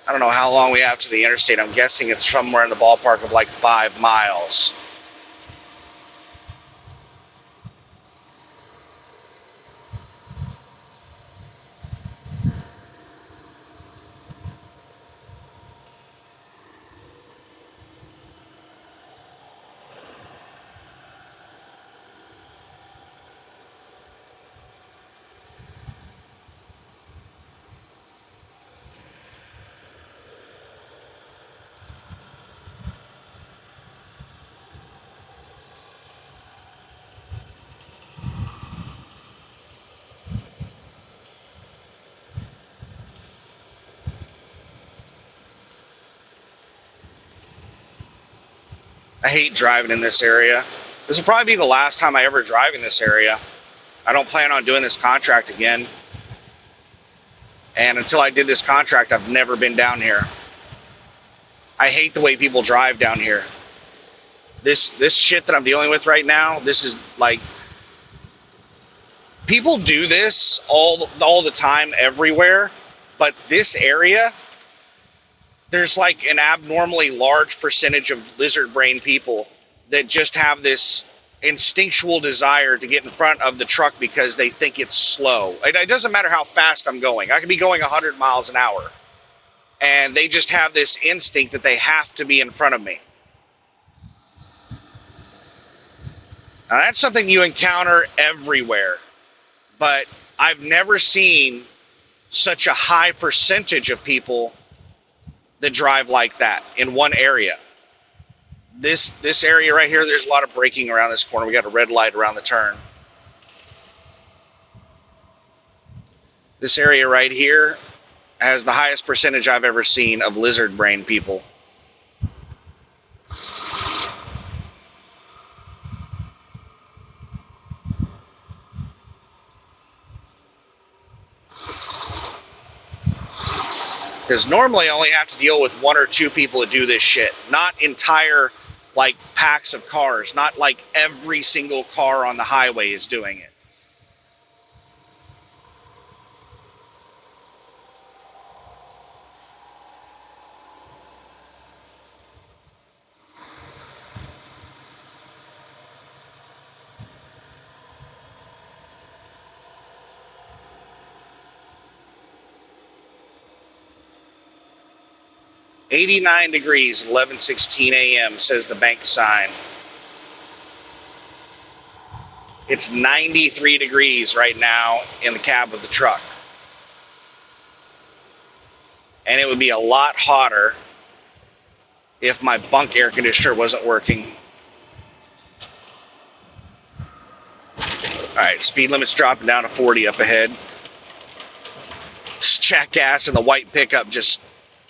I don't know how long we have to the interstate. I'm guessing it's somewhere in the ballpark of like 5 miles. I hate driving in this area. This will probably be the last time I ever drive in this area. I don't plan on doing this contract again. And until I did this contract, I've never been down here. I hate the way people drive down here. This shit that I'm dealing with right now, this is like... People do this all the time everywhere, but this area, there's like an abnormally large percentage of lizard brain people that just have this instinctual desire to get in front of the truck because they think it's slow. It doesn't matter how fast I'm going. I could be going 100 miles an hour. And they just have this instinct that they have to be in front of me. Now that's something you encounter everywhere. But I've never seen such a high percentage of people that drive like that in one area. This area right here, there's a lot of braking around this corner. We got a red light around the turn. This area right here has the highest percentage I've ever seen of lizard brain people. Because normally I only have to deal with 1 or 2 people that do this shit. Not entire, like, packs of cars. Not like every single car on the highway is doing it. "89 degrees, 11:16 a.m." says the bank sign. It's 93 degrees right now in the cab of the truck. And it would be a lot hotter if my bunk air conditioner wasn't working. Alright, speed limit's dropping down to 40 up ahead. This jackass in the white pickup just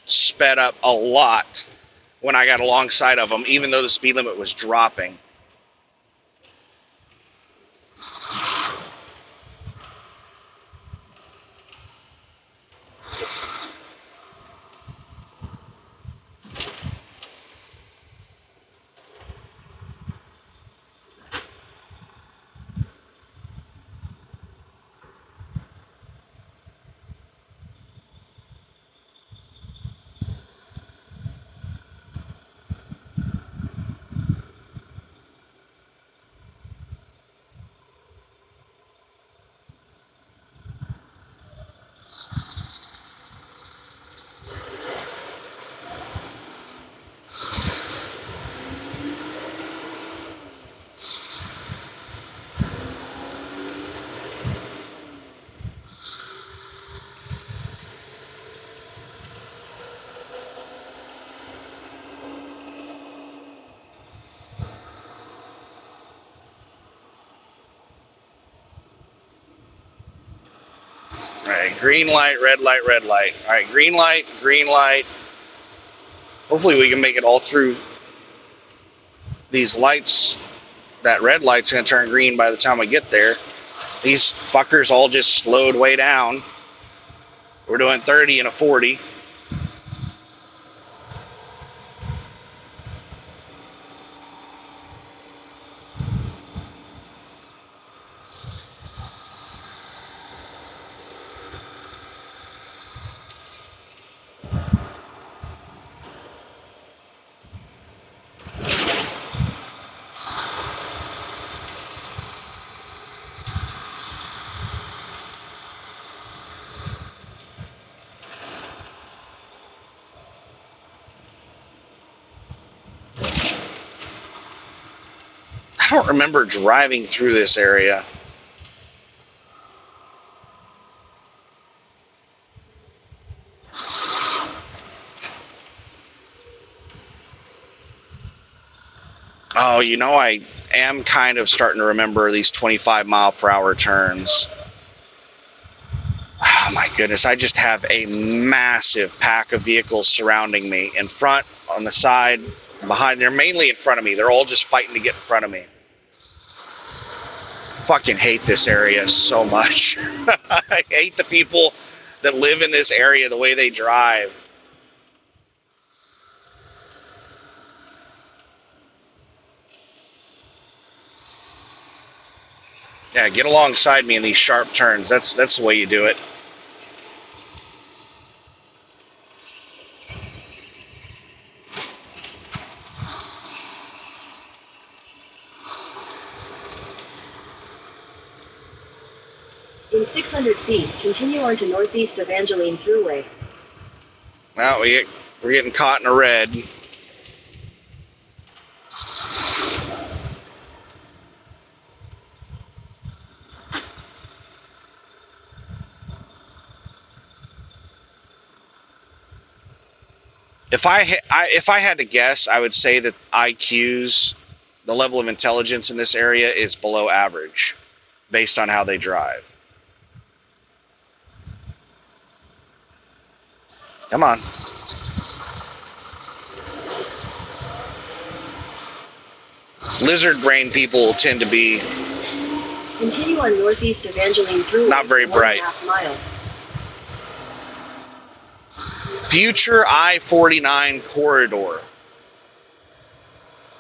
sped up a lot when I got alongside of him, even though the speed limit was dropping. All right, green light, red light, red light. All right, green light, green light. Hopefully we can make it all through these lights. That red light's going to turn green by the time we get there. These fuckers all just slowed way down. We're doing 30 and a 40. I don't remember driving through this area. Oh, you know, I am kind of starting to remember these 25-mile-per-hour turns. Oh, my goodness. I just have a massive pack of vehicles surrounding me. In front, on the side, behind. They're mainly in front of me. They're all just fighting to get in front of me. Fucking hate this area so much. I hate the people that live in this area, the way they drive. Yeah, get alongside me in these sharp turns. That's the way you do it. In 600 feet, continue on to northeast Evangeline Thruway. Well, we're getting caught in a red. If I had to guess, I would say that IQs, the level of intelligence in this area, is below average, based on how they drive. Come on. Lizard brain people tend to be Continue on northeast Evangeline Thruway. Not very bright. 1.5 miles. future I-49 corridor.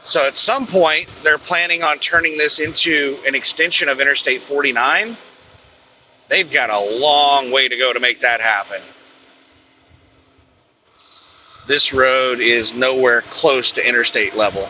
So at some point, they're planning on turning this into an extension of Interstate 49. They've got a long way to go to make that happen. This road is nowhere close to interstate level.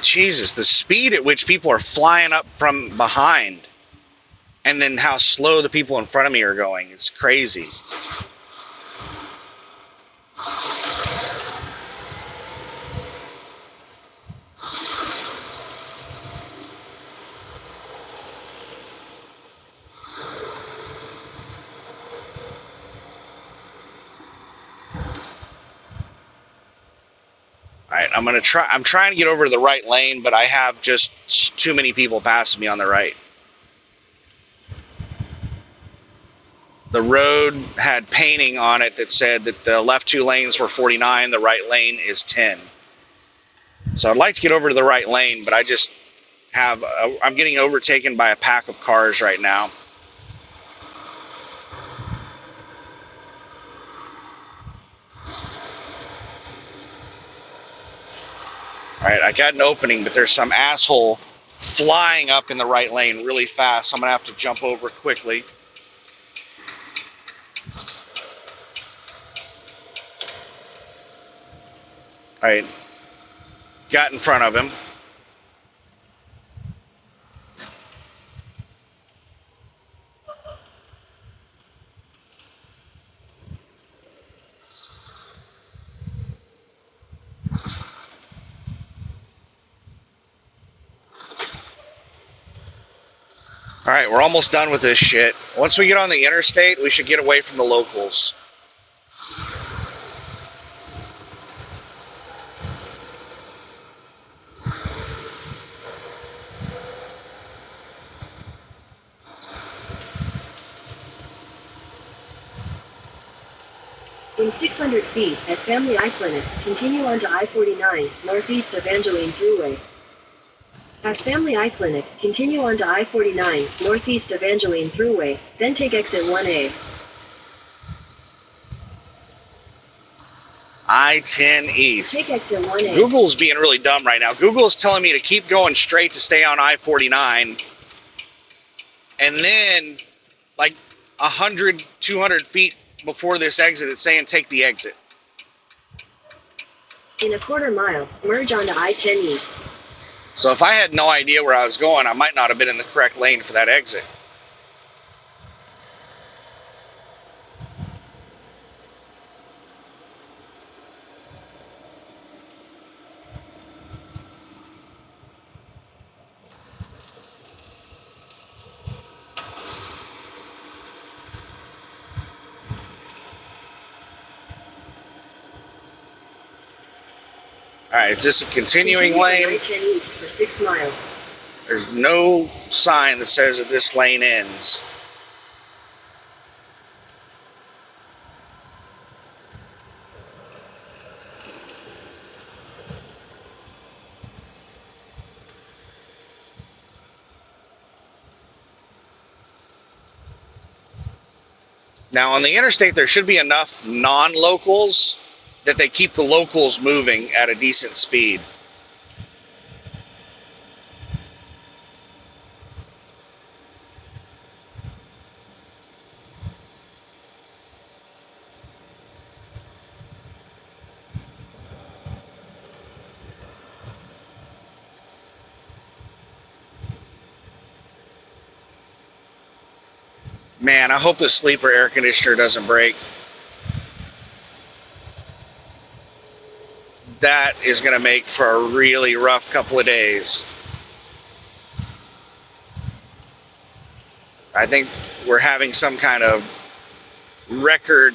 Jesus, the speed at which people are flying up from behind, and then how slow the people in front of me are going, it's crazy. Alright, I'm trying to get over to the right lane, but I have just too many people passing me on the right. The road had painting on it that said that the left two lanes were 49, the right lane is 10. So I'd like to get over to the right lane, but I'm getting overtaken by a pack of cars right now. Alright, I got an opening, but there's some asshole flying up in the right lane really fast. I'm going to have to jump over quickly. Alright, got in front of him. Alright, we're almost done with this shit. Once we get on the interstate, we should get away from the locals. In 600 feet, at Family Eye Clinic, continue on to I-49, northeast of Evangeline Thruway. At Family Eye Clinic, continue on to I-49, northeast of Evangeline Thruway, then take exit 1A. I-10 East. Take exit 1A. Google's being really dumb right now. Google is telling me to keep going straight to stay on I-49. And then, like 100, 200 feet before this exit, it's saying take the exit. In a quarter mile, merge onto I-10 East. So if I had no idea where I was going, I might not have been in the correct lane for that exit. Alright, is this a continuing lane? I-10 East for 6 miles. There's no sign that says that this lane ends. Now on the interstate, there should be enough non-locals that they keep the locals moving at a decent speed. Man, I hope the sleeper air conditioner doesn't break. That is going to make for a really rough couple of days. I think we're having some kind of record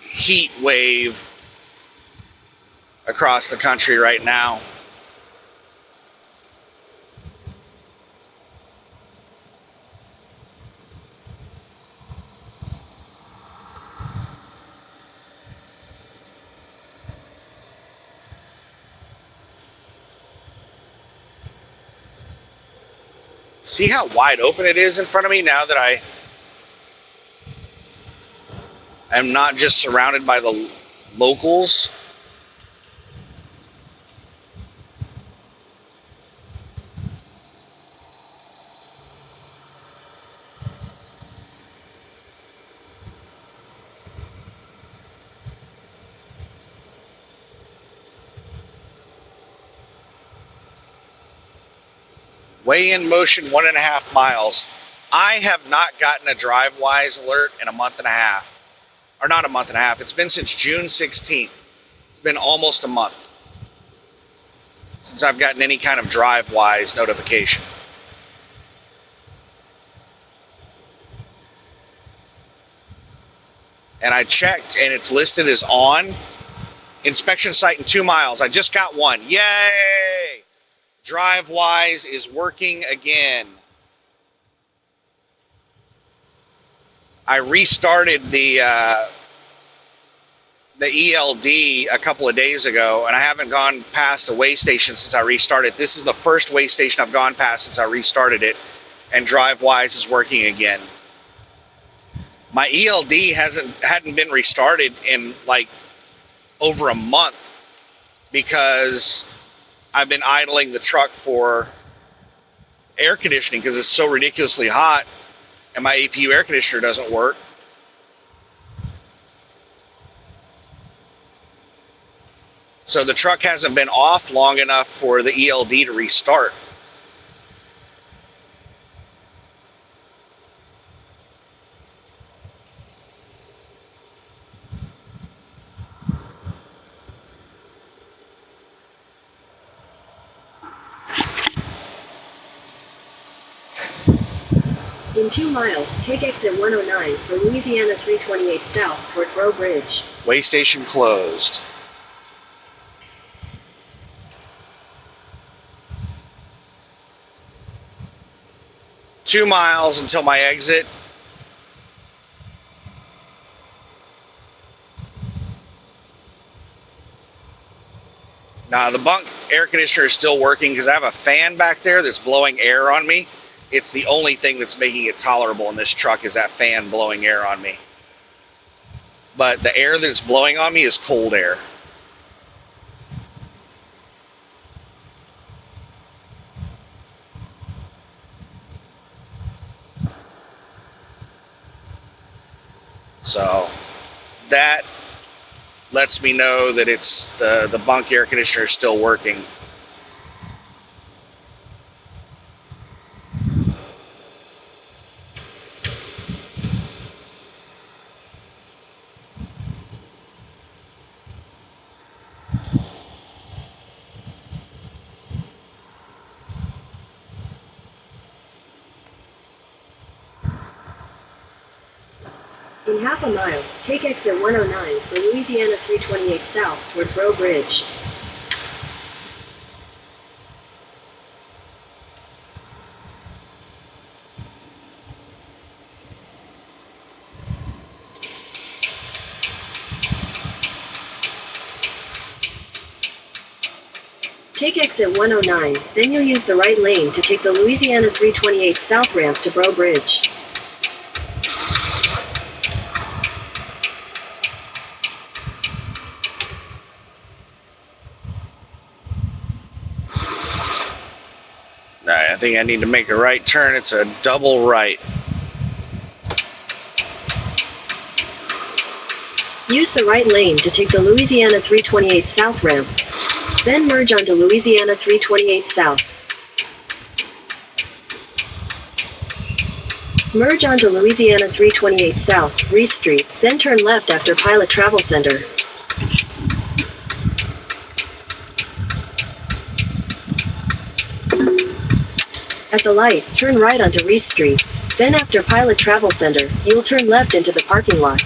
heat wave across the country right now. See how wide open it is in front of me now that I am not just surrounded by the locals? Weigh in motion 1.5 miles. I have not gotten a DriveWise alert in a month and a half. Or not a month and a half. It's been since June 16th. It's been almost a month since I've gotten any kind of DriveWise notification. And I checked and it's listed as on. Inspection site in 2 miles. I just got one. Yay! DriveWise is working again. I restarted the ELD a couple of days ago, and I haven't gone past a weigh station since I restarted. This is the first weigh station I've gone past since I restarted it, and DriveWise is working again. My ELD hadn't been restarted in like over a month because I've been idling the truck for air conditioning because it's so ridiculously hot and my APU air conditioner doesn't work. So the truck hasn't been off long enough for the ELD to restart. In 2 miles, take exit 109 for Louisiana 328 South toward Bro Bridge. Way station closed. Two miles until my exit. Now, the bunk air conditioner is still working because I have a fan back there that's blowing air on me. It's the only thing that's making it tolerable in this truck is that fan blowing air on me. But the air that's blowing on me is cold air. So that lets me know that it's the bunk air conditioner is still working. In half a mile, take exit 109 for Louisiana 328 South toward Bro Bridge. Take exit 109, then you'll use the right lane to take the Louisiana 328 South ramp to Bro Bridge. Alright, I think I need to make a right turn. It's a double right. Use the right lane to take the Louisiana 328 South ramp. Then merge onto Louisiana 328 South. Merge onto Louisiana 328 South, Reese Street, then turn left after Pilot Travel Center. At the light, turn right onto Reese Street. Then after Pilot Travel Center, you'll turn left into the parking lot.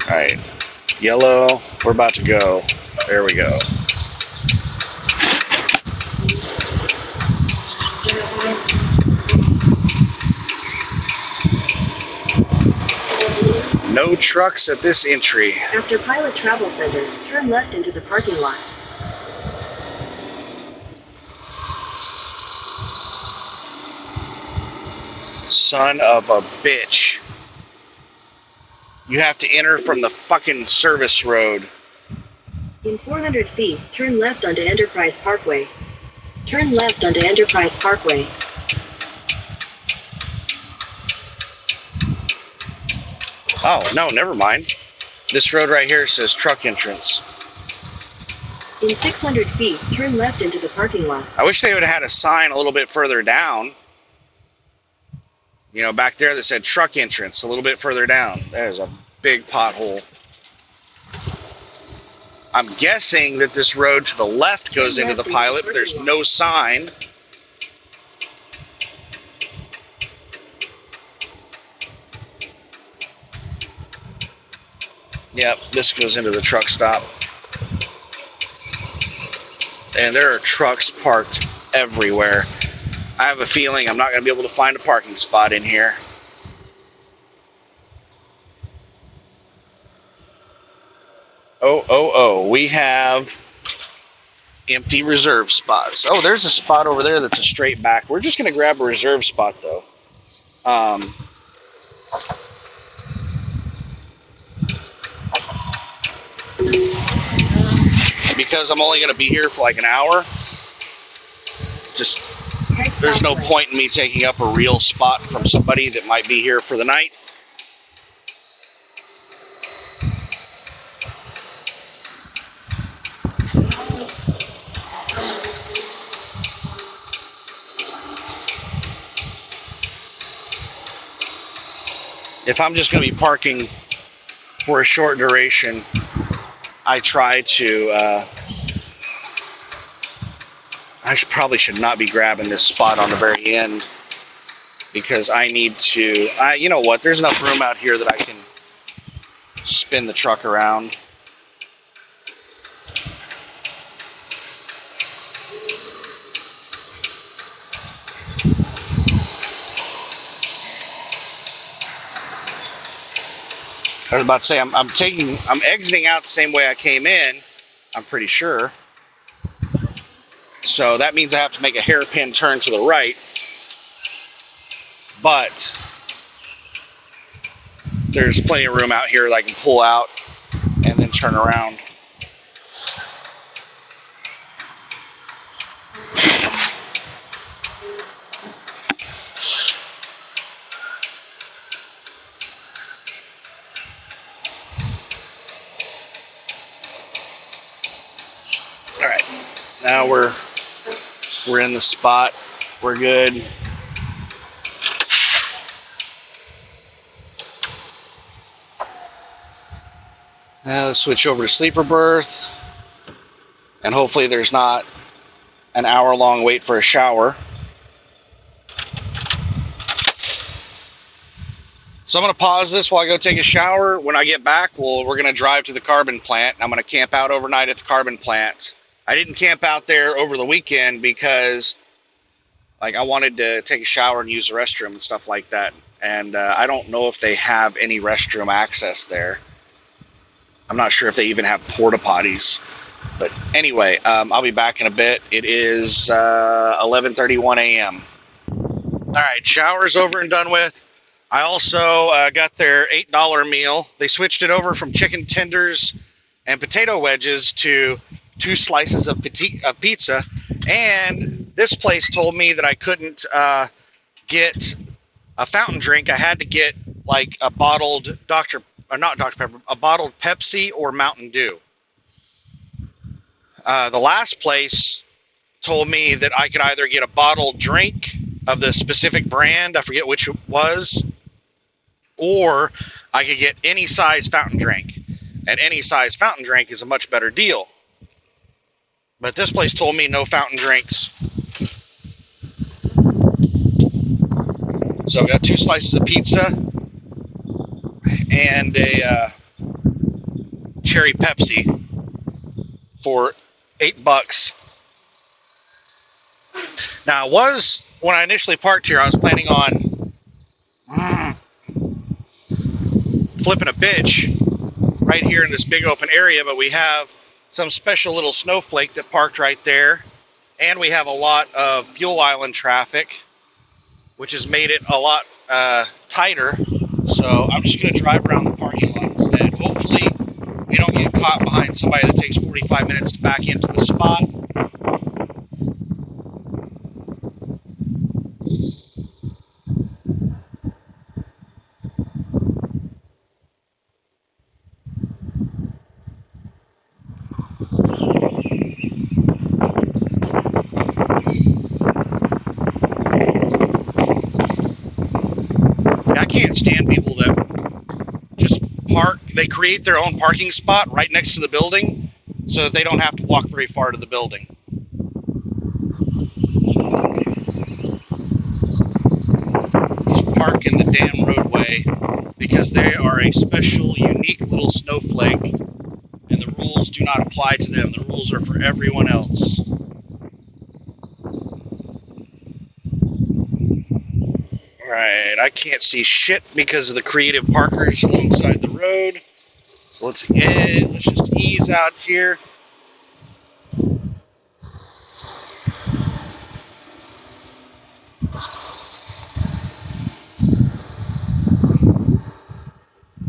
Alright, yellow, we're about to go. There we go. No trucks at this entry. After Pilot Travel Center, turn left into the parking lot. Son of a bitch. You have to enter from the fucking service road. In 400 feet, turn left onto Enterprise Parkway. Turn left onto Enterprise Parkway. Oh, no, never mind. This road right here says truck entrance. In 600 feet, turn left into the parking lot. I wish they would have had a sign a little bit further down. You know, back there that said truck entrance a little bit further down. There's a big pothole. I'm guessing that this road to the left goes into the Pilot, but there's no sign. Yep, this goes into the truck stop. And there are trucks parked everywhere. I have a feeling I'm not going to be able to find a parking spot in here. Oh, we have empty reserve spots. Oh, there's a spot over there that's a straight back. We're just going to grab a reserve spot, though. because I'm only going to be here for like an hour. Just there's no point in me taking up a real spot from somebody that might be here for the night. If I'm just going to be parking for a short duration, I try to, probably should not be grabbing this spot on the very end because I need to, you know what, there's enough room out here that I can spin the truck around. I was about to say, I'm exiting out the same way I came in, I'm pretty sure. So that means I have to make a hairpin turn to the right. But there's plenty of room out here that I can pull out and then turn around. All right, now we're in the spot. We're good. Now let's switch over to sleeper berth, and hopefully there's not an hour-long wait for a shower. So I'm going to pause this while I go take a shower. When I get back, we're going to drive to the carbon plant, and I'm going to camp out overnight at the carbon plant. I didn't camp out there over the weekend because I wanted to take a shower and use the restroom and stuff like that. And I don't know if they have any restroom access there. I'm not sure if they even have porta potties. But anyway, I'll be back in a bit. It is 11:31 a.m. All right, shower's over and done with. I also got their $8 meal. They switched it over from chicken tenders and potato wedges to 2 slices of pizza. And this place told me that I couldn't get a fountain drink. I had to get like a bottled a bottled Pepsi or Mountain Dew. The last place told me that I could either get a bottled drink of the specific brand, I forget which it was, or I could get any size fountain drink. And any size fountain drink is a much better deal. But this place told me no fountain drinks. So I got 2 slices of pizza and a cherry Pepsi for $8. Now, when I initially parked here, I was planning on flipping a bitch right here in this big open area, but we have some special little snowflake that parked right there, and we have a lot of fuel island traffic, which has made it a lot tighter. So I'm just going to drive around the parking lot instead. Hopefully we don't get caught behind somebody that takes 45 minutes to back into the spot. I can't stand people that just park. They create their own parking spot right next to the building so that they don't have to walk very far to the building. Just park in the damn roadway because they are a special, unique little snowflake, and the rules do not apply to them. The rules are for everyone else. Alright, I can't see shit because of the creative parkers alongside the road. So let's just ease out here.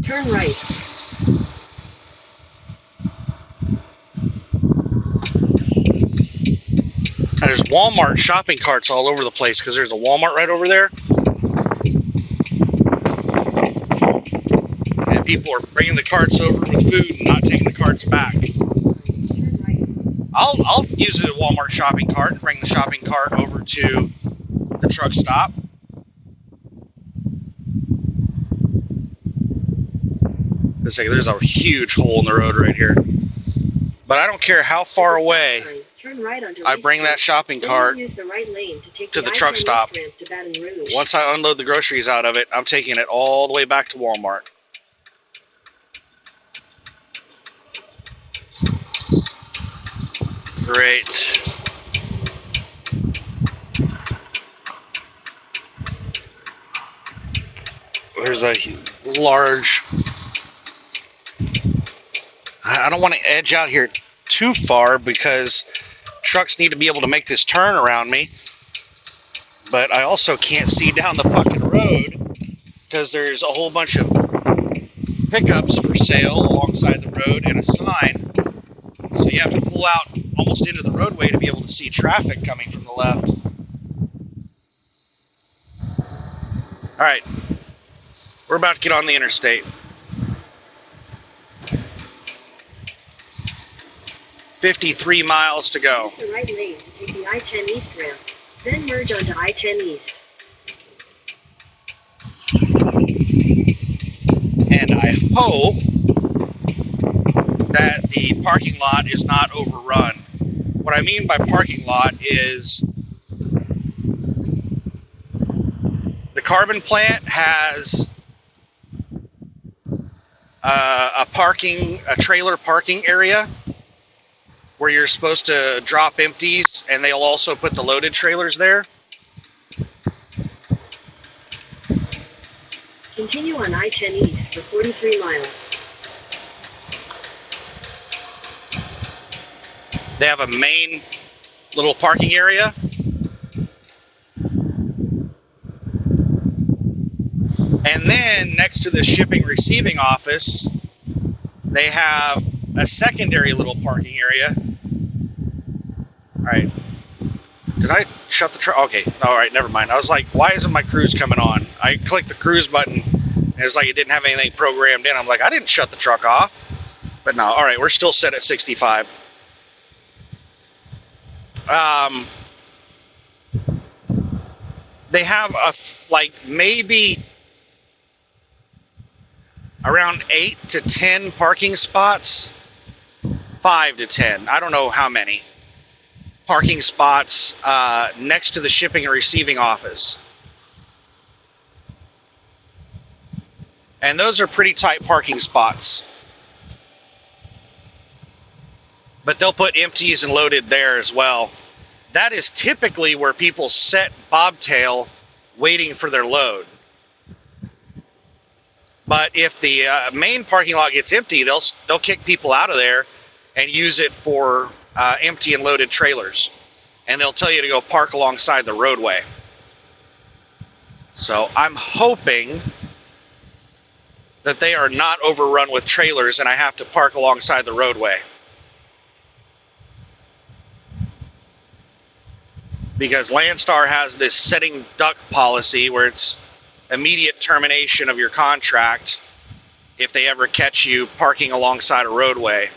Turn right. There's Walmart shopping carts all over the place because there's a Walmart right over there. And people are bringing the carts over with food and not taking the carts back. I'll use a Walmart shopping cart and bring the shopping cart over to the truck stop. There's a huge hole in the road right here. But I don't care how far away I bring that shopping cart to the truck stop. Once I unload the groceries out of it, I'm taking it all the way back to Walmart. Great. There's a large... I don't want to edge out here too far because trucks need to be able to make this turn around me. But I also can't see down the fucking road because there's a whole bunch of pickups for sale alongside the road and a sign. So you have to pull out almost into the roadway to be able to see traffic coming from the left. All right, we're about to get on the interstate. 53 miles to go. Use the right lane to take the I-10 East ramp, then merge onto I-10 East. And I hope that the parking lot is not overrun. What I mean by parking lot is the carbon plant has a trailer parking area where you're supposed to drop empties, and they'll also put the loaded trailers there. Continue on I-10 East for 43 miles. They have a main little parking area. And then next to the shipping receiving office, they have a secondary little parking area. All right. Did I shut the truck? Okay. All right. Never mind. I was like, why isn't my cruise coming on? I clicked the cruise button and it was like it didn't have anything programmed in. I'm like, I didn't shut the truck off. But no. All right. We're still set at 65. They have maybe around 8 to 10 parking spots. 5 to 10. I don't know how many parking spots next to the shipping and receiving office. And those are pretty tight parking spots. But they'll put empties and loaded there as well. That is typically where people set bobtail waiting for their load. But if the main parking lot gets empty, they'll kick people out of there and use it for empty and loaded trailers. And they'll tell you to go park alongside the roadway. So I'm hoping that they are not overrun with trailers and I have to park alongside the roadway. Because Landstar has this setting duck policy where it's immediate termination of your contract if they ever catch you parking alongside a roadway.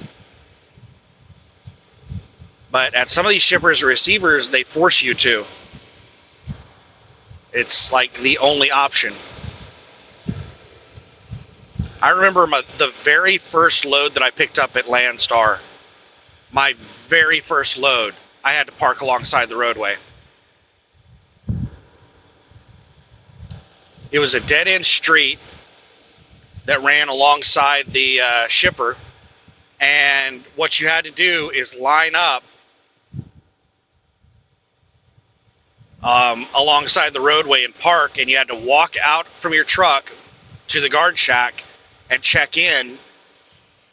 But at some of these shippers or receivers, they force you to. It's like the only option. I remember the very first load that I picked up at Landstar, my very first load, I had to park alongside the roadway. It was a dead-end street that ran alongside the shipper, and what you had to do is line up alongside the roadway and park, and you had to walk out from your truck to the guard shack and check in,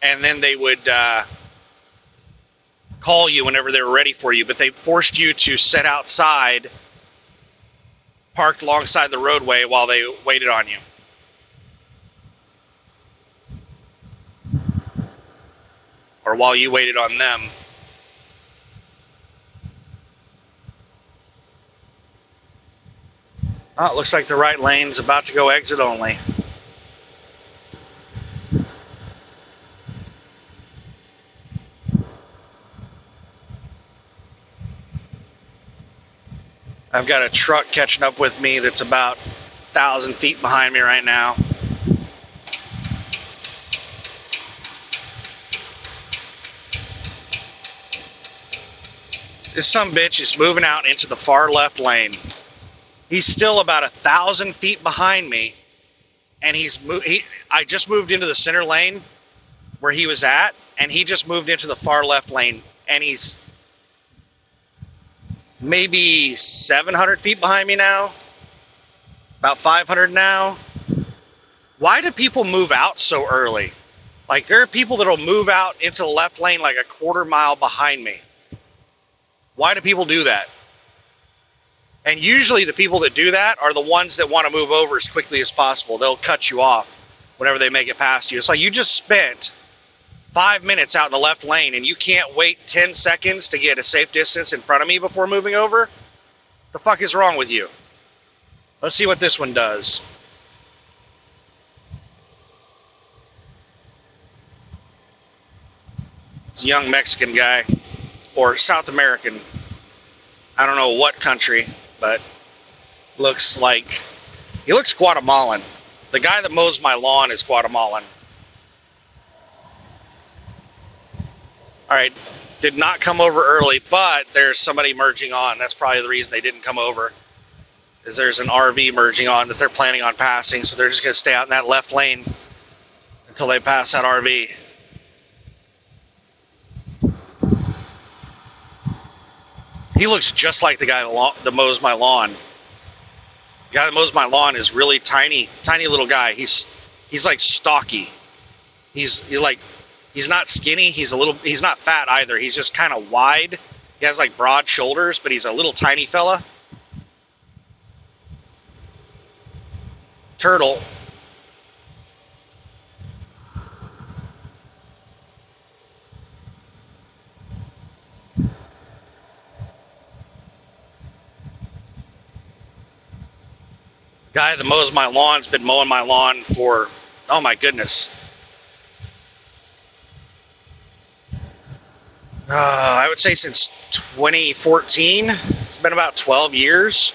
and then they would call you whenever they were ready for you, but they forced you to sit outside, parked alongside the roadway while they waited on you. Or while you waited on them. Oh, it looks like the right lane's about to go exit only. I've got a truck catching up with me that's about 1,000 feet behind me right now. This sumbitch is moving out into the far left lane. He's still about 1,000 feet behind me, and I just moved into the center lane where he was at, and he just moved into the far left lane, and he's maybe 700 feet behind me now, about 500 now. Why do people move out so early? Like, there are people that'll move out into the left lane like a quarter mile behind me. Why do people do that? And usually the people that do that are the ones that want to move over as quickly as possible. They'll cut you off whenever they make it past you. It's like you just spent 5 minutes out in the left lane and you can't wait 10 seconds to get a safe distance in front of me before moving over? The fuck is wrong with you? Let's see what this one does. It's a young Mexican guy, or South American. I don't know what country, but he looks Guatemalan. The guy that mows my lawn is Guatemalan. All right, did not come over early, but there's somebody merging on. That's probably the reason they didn't come over, is there's an RV merging on that they're planning on passing, so they're just going to stay out in that left lane until they pass that RV. He looks just like the guy that mows my lawn. The guy that mows my lawn is really tiny little guy. He's like stocky. He's not skinny. He's not fat either. He's just kind of wide. He has like broad shoulders, but he's a little tiny fella. Turtle. Guy that mows my lawn's been mowing my lawn for, oh my goodness. I would say since 2014. It's been about 12 years.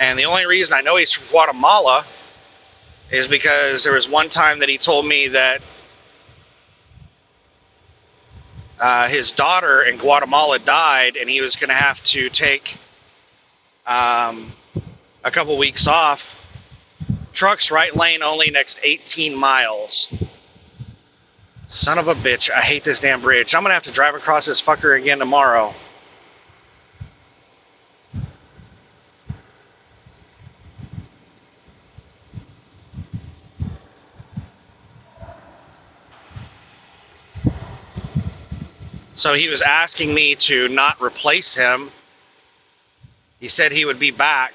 And the only reason I know he's from Guatemala is because there was one time that he told me that his daughter in Guatemala died, and he was going to have to take a couple weeks off. Trucks right lane only next 18 miles. Son of a bitch. I hate this damn bridge. I'm going to have to drive across this fucker again tomorrow. So he was asking me to not replace him. He said he would be back,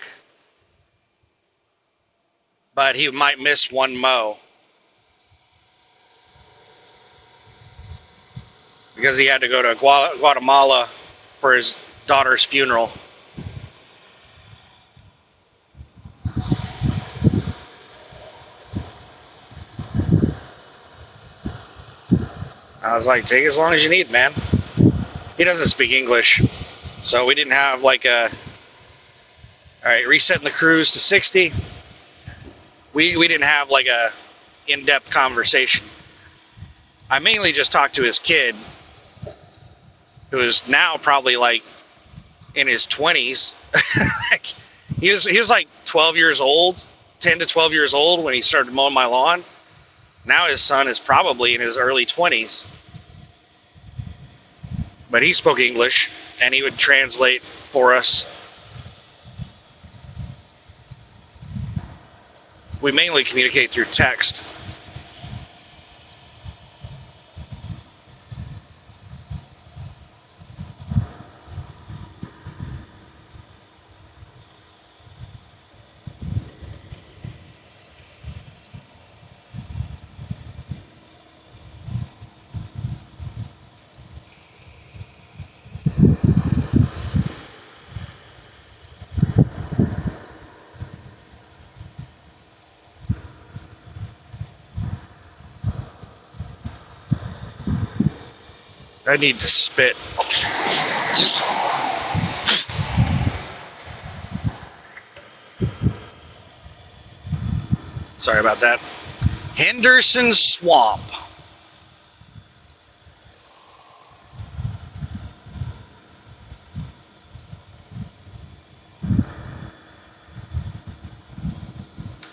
but he might miss one mow because he had to go to Guatemala for his daughter's funeral. I was like, take as long as you need, man. He doesn't speak English, so we didn't have like a, all right, resetting the cruise to 60. We didn't have like a in-depth conversation. I mainly just talked to his kid, who is now probably like in his 20s. he was like 12 years old, 10 to 12 years old when he started mowing my lawn. Now his son is probably in his early 20s. But he spoke English, and he would translate for us. We mainly communicate through text. I need to spit. Sorry about that. Henderson Swamp.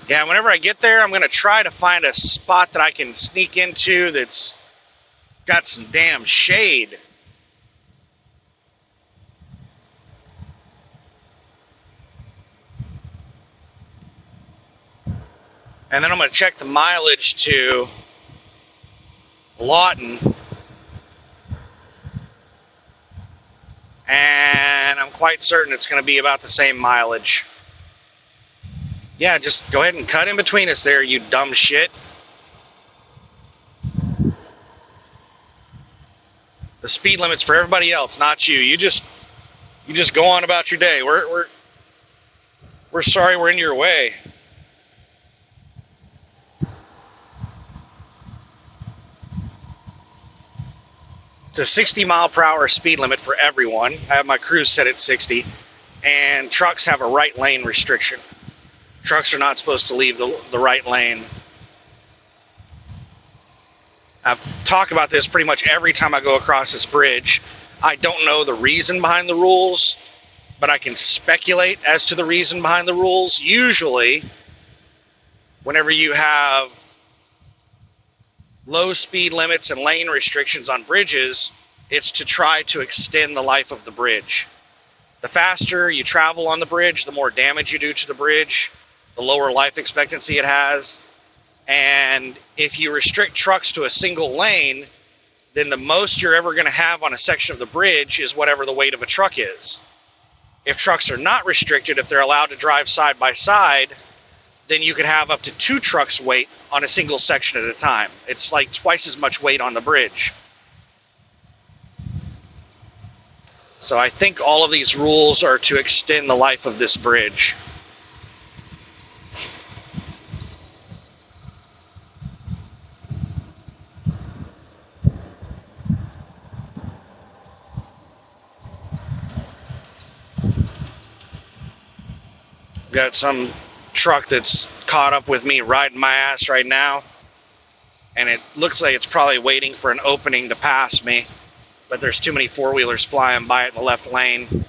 Yeah, whenever I get there, I'm going to try to find a spot that I can sneak into that's got some damn shade. And then I'm going to check the mileage to Lawton. And I'm quite certain it's going to be about the same mileage. Yeah, just go ahead and cut in between us there, you dumb shit. The speed limit's for everybody else, not you. You just go on about your day. We're sorry we're in your way. It's a 60 mile per hour speed limit for everyone. I have my cruise set at 60, and trucks have a right lane restriction. Trucks are not supposed to leave the right lane. I've talked about this pretty much every time I go across this bridge. I don't know the reason behind the rules, but I can speculate as to the reason behind the rules. Usually, whenever you have low speed limits and lane restrictions on bridges, it's to try to extend the life of the bridge. The faster you travel on the bridge, the more damage you do to the bridge, the lower life expectancy it has. And if you restrict trucks to a single lane, then the most you're ever going to have on a section of the bridge is whatever the weight of a truck is. If trucks are not restricted, if they're allowed to drive side by side, then you could have up to 2 trucks' weight on a single section at a time. It's like twice as much weight on the bridge. So I think all of these rules are to extend the life of this bridge. Got some truck that's caught up with me riding my ass right now, and it looks like it's probably waiting for an opening to pass me, but there's too many four-wheelers flying by it in the left lane.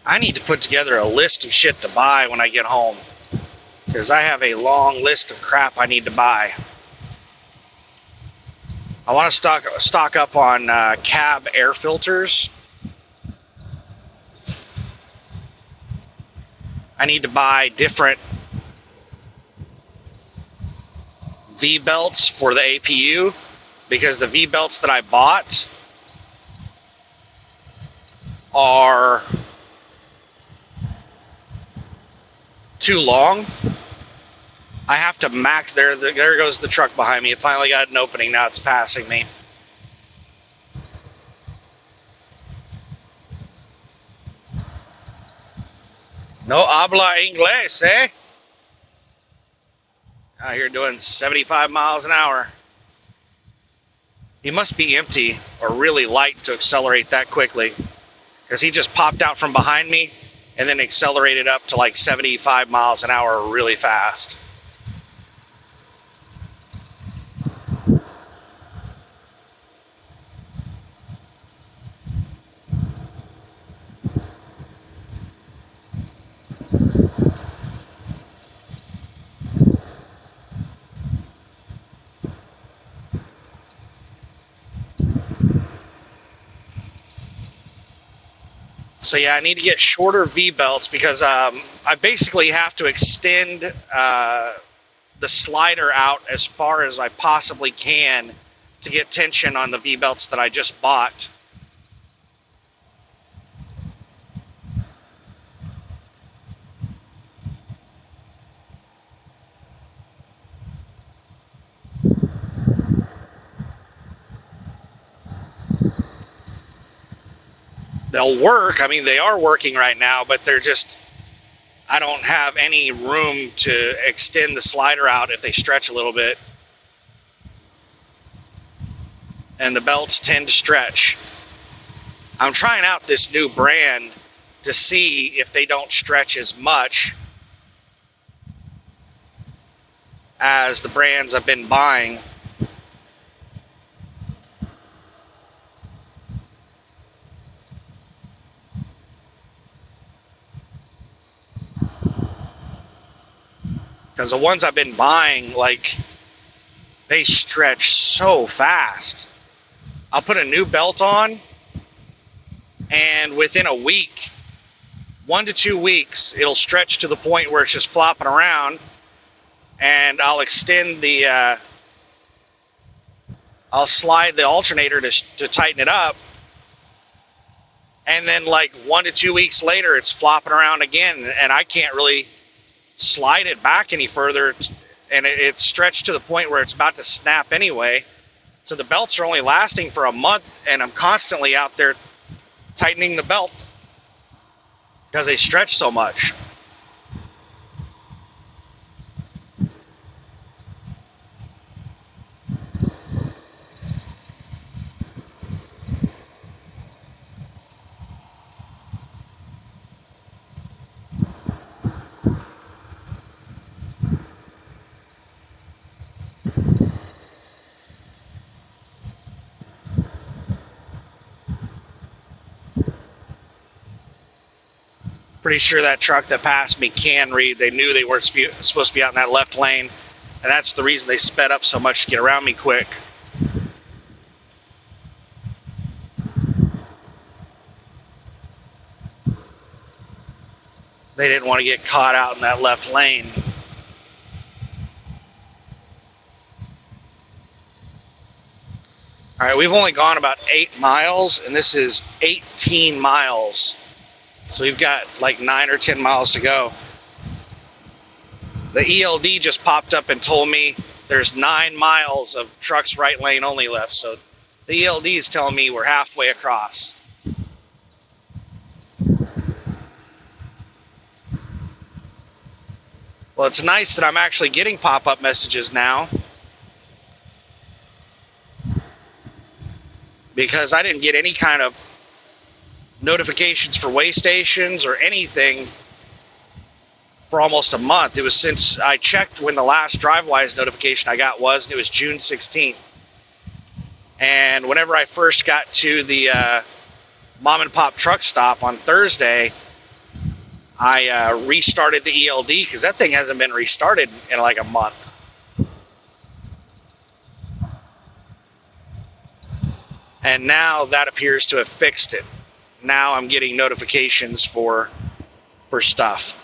I need to put together a list of shit to buy when I get home, because I have a long list of crap I need to buy. I want to stock up on cab air filters. I need to buy different V-belts for the APU, because the V-belts that I bought are too long. I have to max. There goes the truck behind me. It finally got an opening. Now it's passing me. No habla inglés, eh? Out here doing 75 miles an hour. He must be empty or really light to accelerate that quickly, because he just popped out from behind me and then accelerated up to like 75 miles an hour really fast. So yeah, I need to get shorter V-belts, because I basically have to extend the slider out as far as I possibly can to get tension on the V-belts that I just bought. they'll work. I mean, they are working right now, but they're just, I don't have any room to extend the slider out if they stretch a little bit. And the belts tend to stretch. I'm trying out this new brand to see if they don't stretch as much as the brands I've been buying. Because the ones I've been buying, like, they stretch so fast. I'll put a new belt on, and within a week, 1 to 2 weeks, it'll stretch to the point where it's just flopping around, and I'll extend the, I'll slide the alternator to tighten it up, and then like 1 to 2 weeks later, it's flopping around again, and I can't really slide it back any further, and it's stretched to the point where it's about to snap anyway. So the belts are only lasting for a month, and I'm constantly out there tightening the belt because they stretch so much. Pretty sure that truck that passed me can read. They knew they weren't supposed to be out in that left lane, and that's the reason they sped up so much to get around me quick. They didn't want to get caught out in that left lane. All right, we've only gone about 8 miles, and this is 18 miles. So we've got like 9 or 10 miles to go. The ELD just popped up and told me there's 9 miles of trucks right lane only left. So the ELD is telling me we're halfway across. Well, it's nice that I'm actually getting pop-up messages now, because I didn't get any kind of notifications for way stations or anything for almost a month. It was since I checked when the last DriveWise notification I got was, and it was June 16th. And whenever I first got to the mom and pop truck stop on Thursday, I restarted the ELD because that thing hasn't been restarted in like a month. And now that appears to have fixed it. Now I'm getting notifications for stuff.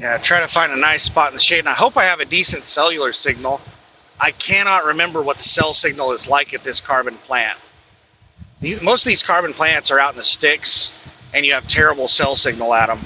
Yeah, try to find a nice spot in the shade, and I hope I have a decent cellular signal. I cannot remember what the cell signal is like at this carbon plant. Most of these carbon plants are out in the sticks, and you have terrible cell signal at them.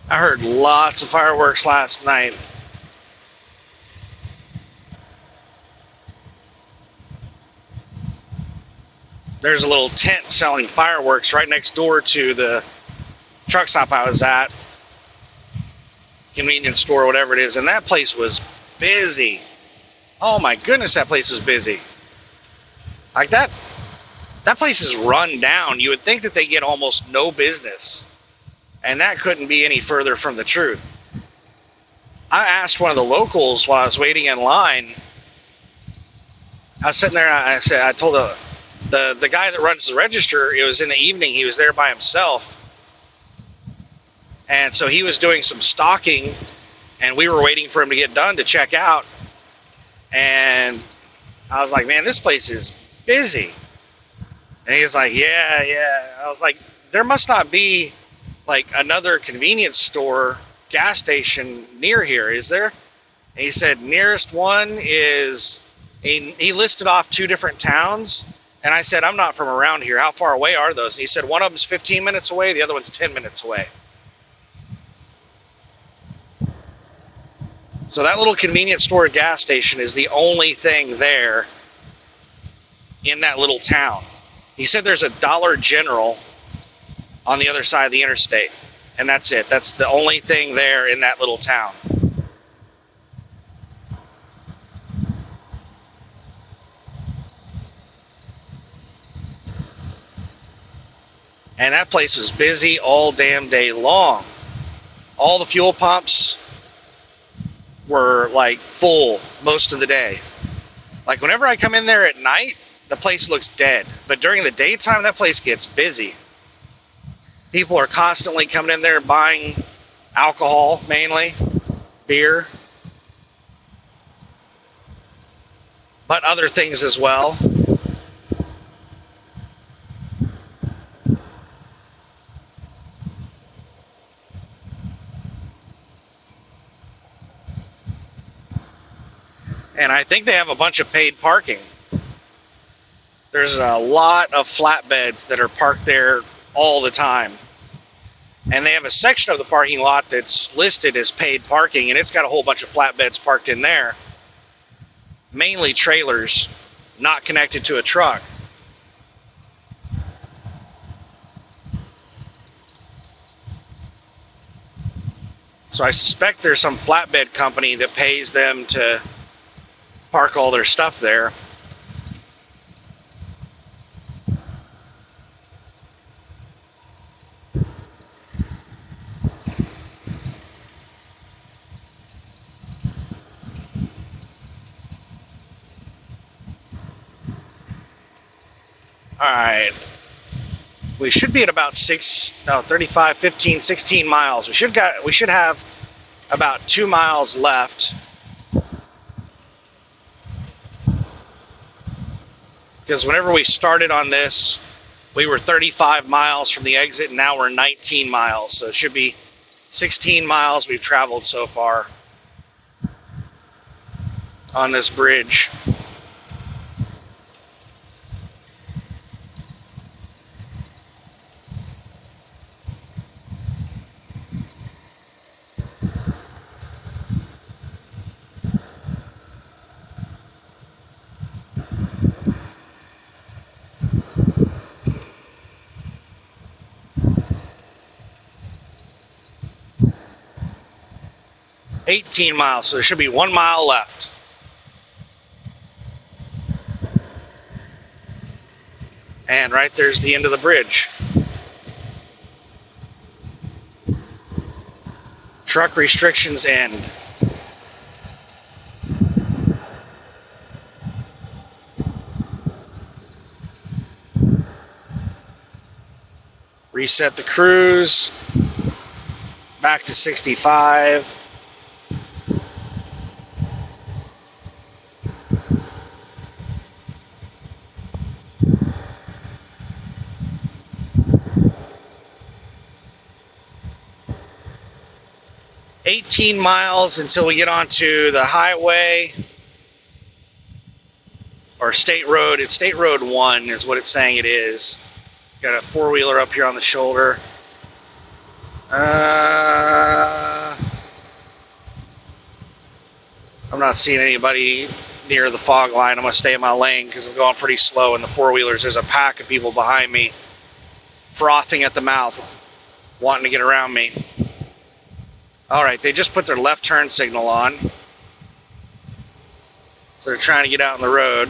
I heard lots of fireworks last night. There's a little tent selling fireworks right next door to the truck stop I was at, convenience store, whatever it is, and that place was busy. Oh my goodness, that place was busy. Like that place is run down. You would think that they get almost no business, and that couldn't be any further from the truth. I asked one of the locals while I was waiting in line. I was sitting there, and I told the guy that runs the register, it was in the evening, he was there by himself. And so he was doing some stocking, and we were waiting for him to get done to check out. And I was like, man, this place is busy. And he's like, yeah. I was like, there must not be like another convenience store, gas station near here, is there? And he said, nearest one is, he listed off 2 different towns. And I said, I'm not from around here. How far away are those? And he said, one of them's 15 minutes away, the other one's 10 minutes away. So that little convenience store gas station is the only thing there in that little town. He said there's a Dollar General on the other side of the interstate, and that's it. That's the only thing there in that little town. And that place was busy all damn day long. All the fuel pumps were like full most of the day. Like whenever I come in there at night, the place looks dead. But during the daytime, that place gets busy. People are constantly coming in there buying alcohol, mainly beer, but other things as well. And I think they have a bunch of paid parking. There's a lot of flatbeds that are parked there all the time. And they have a section of the parking lot that's listed as paid parking, and it's got a whole bunch of flatbeds parked in there. Mainly trailers, not connected to a truck. So I suspect there's some flatbed company that pays them to park all their stuff there. All right. We should be at about 35, 15, 16 miles. We should have about 2 miles left. Because whenever we started on this, we were 35 miles from the exit, and now we're 19 miles. So it should be 16 miles we've traveled so far on this bridge. $18 miles, so there should be 1 mile left. And right there's the end of the bridge. Truck restrictions end. Reset the cruise. Back to 65. $18 miles until we get onto the highway or State Road. It's State Road 1 is what it's saying it is. Got a four-wheeler up here on the shoulder. I'm not seeing anybody near the fog line. I'm going to stay in my lane because I'm going pretty slow in the four-wheelers. There's a pack of people behind me frothing at the mouth, wanting to get around me. All right, they just put their left turn signal on. So they're trying to get out on the road.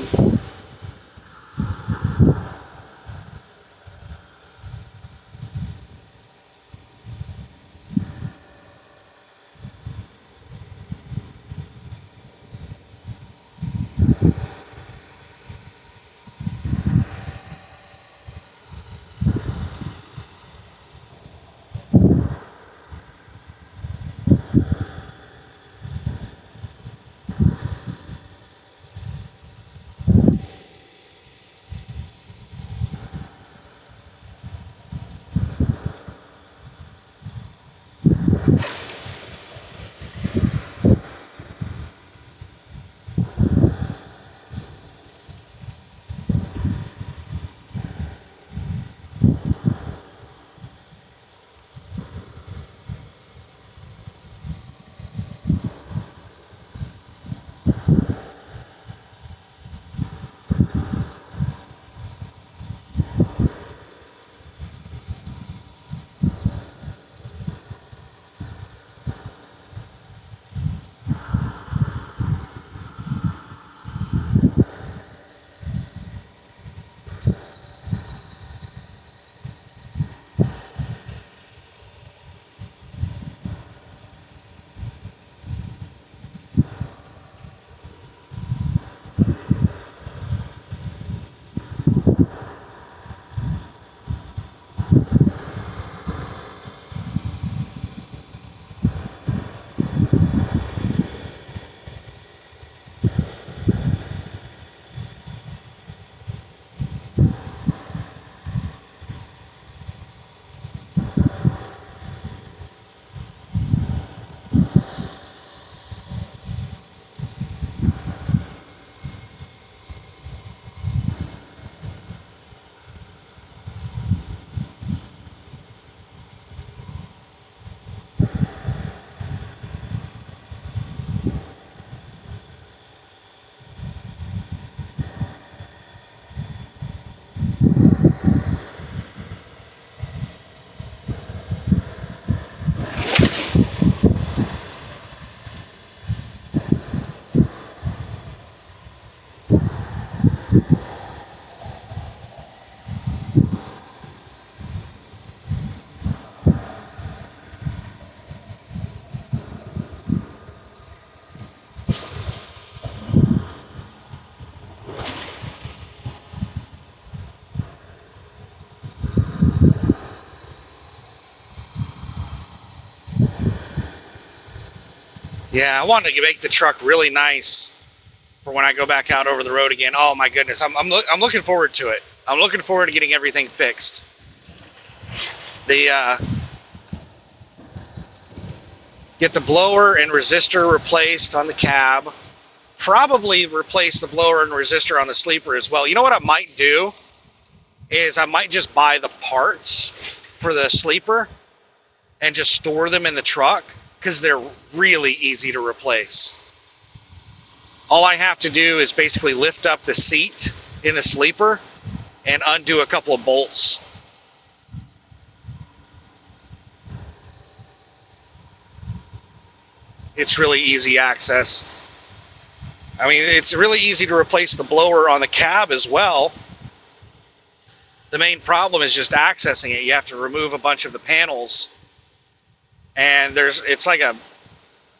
Yeah, I wanted to make the truck really nice for when I go back out over the road again. Oh my goodness, I'm looking forward to it. I'm looking forward to getting everything fixed. Get the blower and resistor replaced on the cab. Probably replace the blower and resistor on the sleeper as well. You know what I might do is I might just buy the parts for the sleeper and just store them in the truck because they're really easy to replace. All I have to do is basically lift up the seat in the sleeper and undo a couple of bolts. It's really easy access. I mean, it's really easy to replace the blower on the cab as well. The main problem is just accessing it. You have to remove a bunch of the panels, and it's like a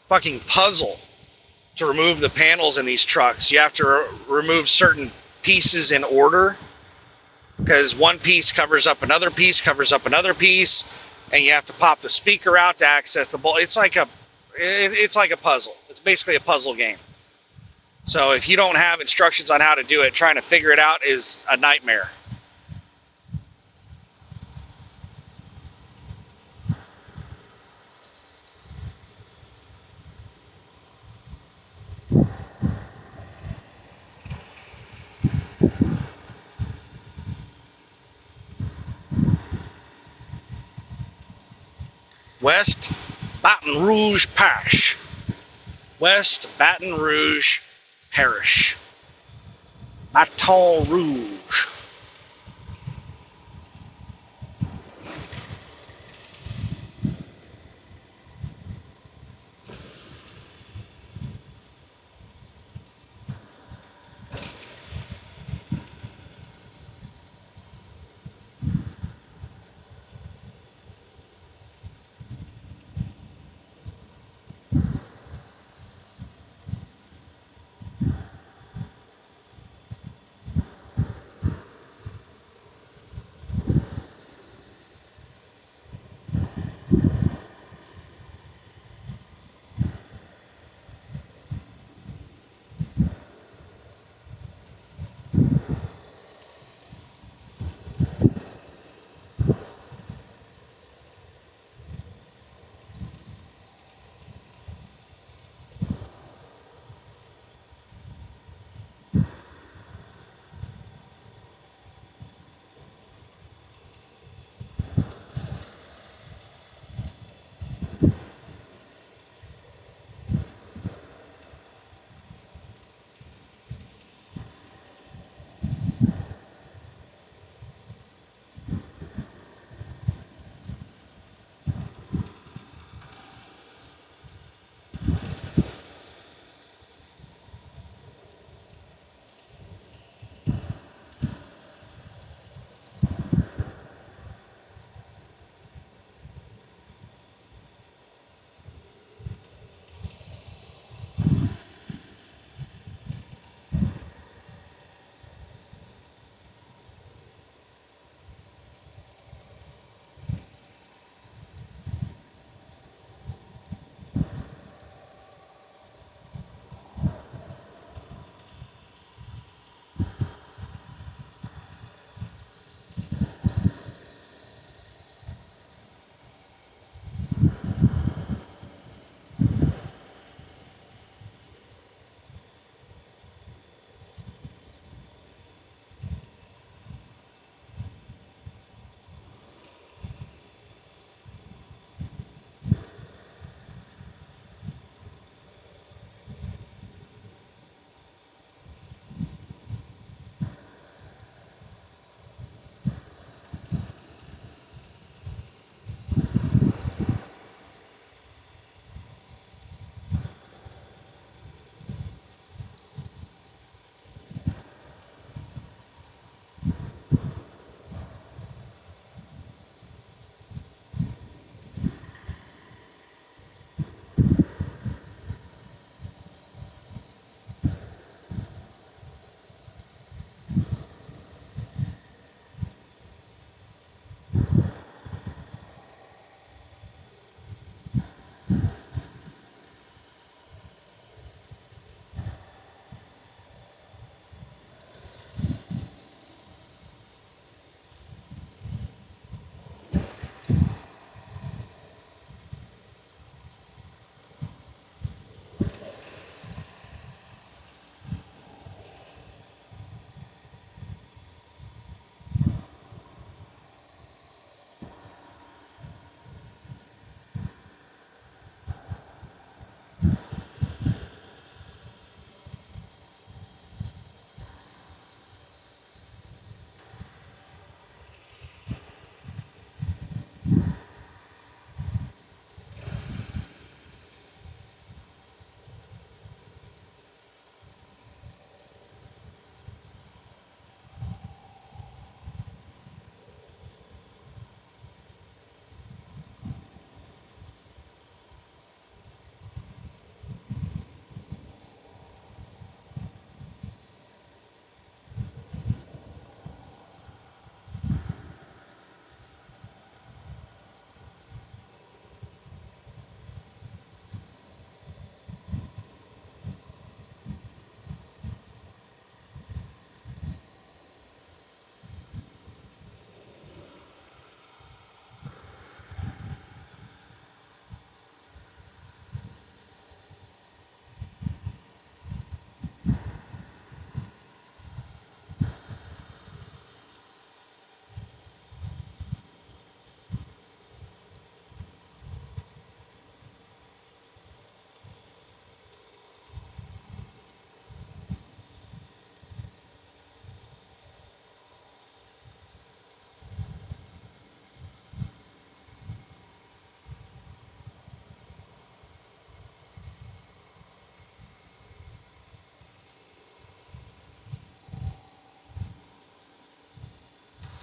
fucking puzzle to remove the panels in these trucks. You have to remove certain pieces in order, because one piece covers up another piece, and you have to pop the speaker out to access the bolt. It's like a puzzle. It's basically a puzzle game. So if you don't have instructions on how to do it, trying to figure it out is a nightmare. West Baton Rouge Parish. West Baton Rouge Parish. Baton Rouge.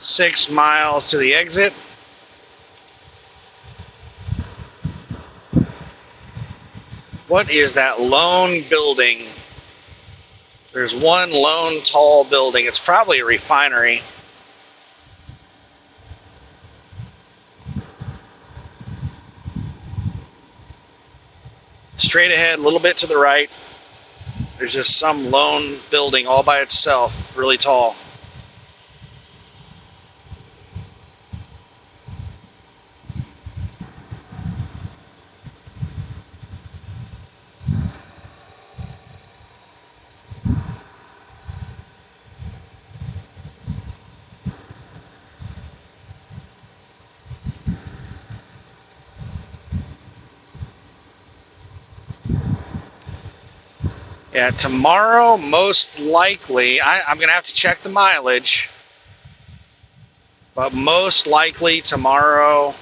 6 miles to the exit. What is that lone building? There's one lone tall building. It's probably a refinery. Straight ahead, a little bit to the right, there's just some lone building all by itself, really tall. Yeah, tomorrow, most likely, I'm going to have to check the mileage, but most likely tomorrow,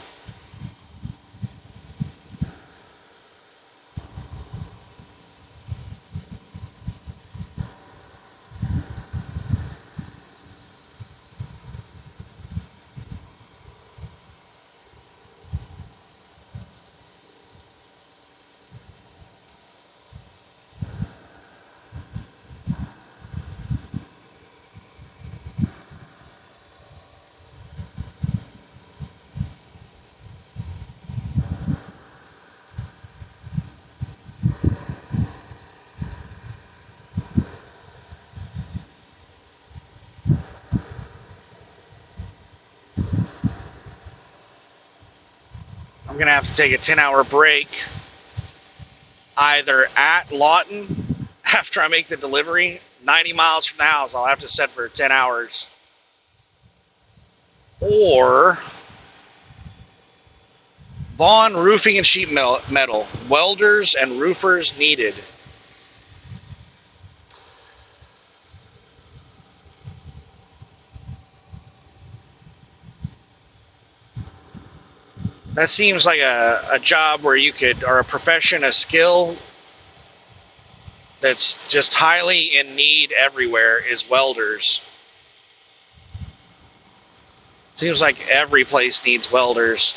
I'm going to have to take a 10-hour break either at Lawton after I make the delivery, 90 miles from the house, I'll have to set for 10 hours, or Vaughn Roofing and Sheet Metal, welders and roofers needed. That seems like a job where you could, or a profession, a skill that's just highly in need everywhere is welders. Seems like every place needs welders.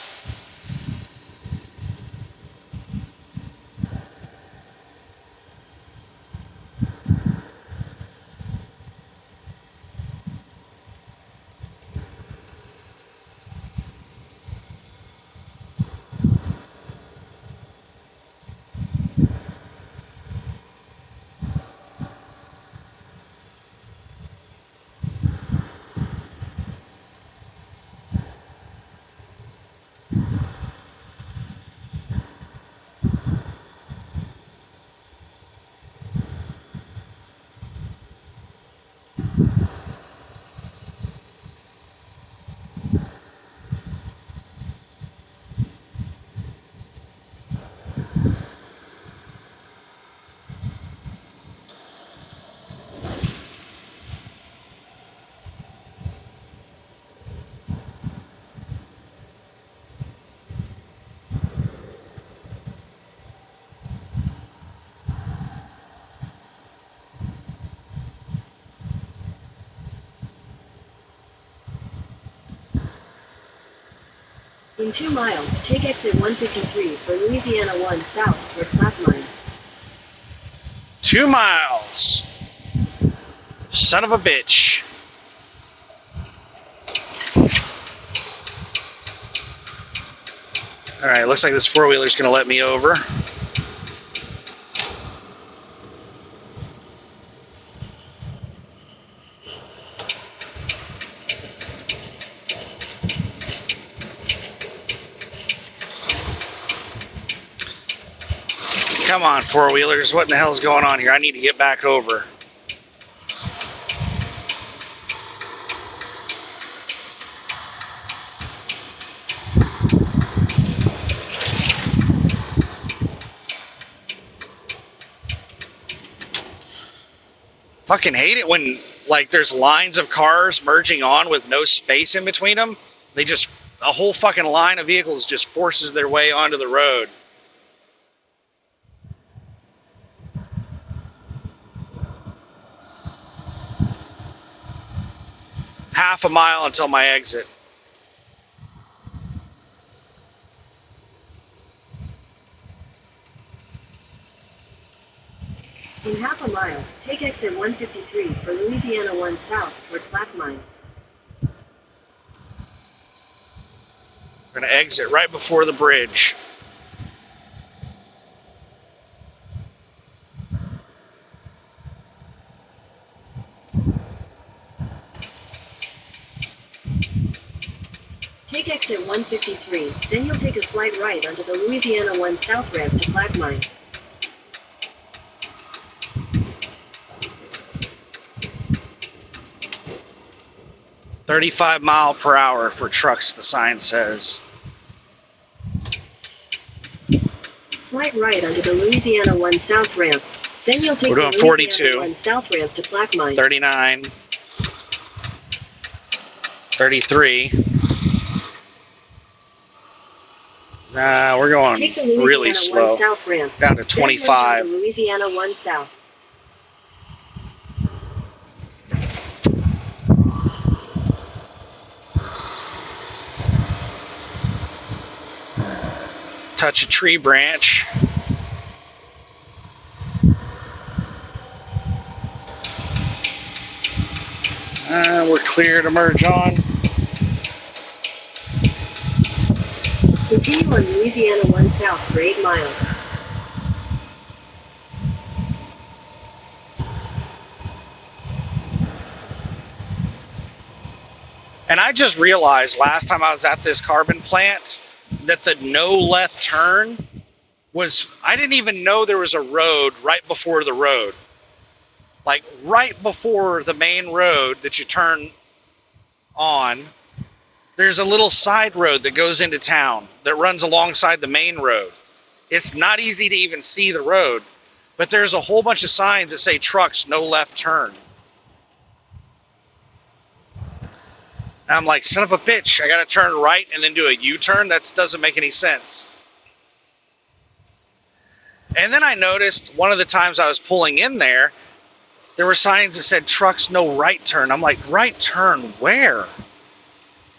In 2 miles, take exit 153 for Louisiana 1 South for Flatline. 2 miles. Son of a bitch. Alright, looks like this four-wheeler's going to let me over. Come on, four-wheelers. What in the hell is going on here? I need to get back over. Fucking hate it when, like, there's lines of cars merging on with no space in between them. They just, a whole fucking line of vehicles just forces their way onto the road. half a mile until my exit. In half a mile, take exit 153 for Louisiana 1 South toward Plaquemine. We're going to exit right before the bridge. Take exit 153, then you'll take a slight right onto the Louisiana 1 South ramp to Plaquemine. "35 mph for trucks," the sign says. Slight right onto the Louisiana 1 South ramp. Then you'll take We're doing the Louisiana 42. 1 South ramp to Plaquemine. 39. 33. We're going Take the Louisiana really 1 slow. South ramp. Down to 25. Then Louisiana 1 South. Touch a tree branch. We're clear to merge on. Continue on Louisiana 1 South for 8 miles. And I just realized last time I was at this carbon plant that the no left turn was, I didn't even know there was a road right before the road. Like right before the main road that you turn on, there's a little side road that goes into town that runs alongside the main road. It's not easy to even see the road, but there's a whole bunch of signs that say trucks, no left turn. And I'm like, son of a bitch, I got to turn right and then do a U-turn? That doesn't make any sense. And then I noticed one of the times I was pulling in there were signs that said trucks, no right turn. I'm like, right turn where?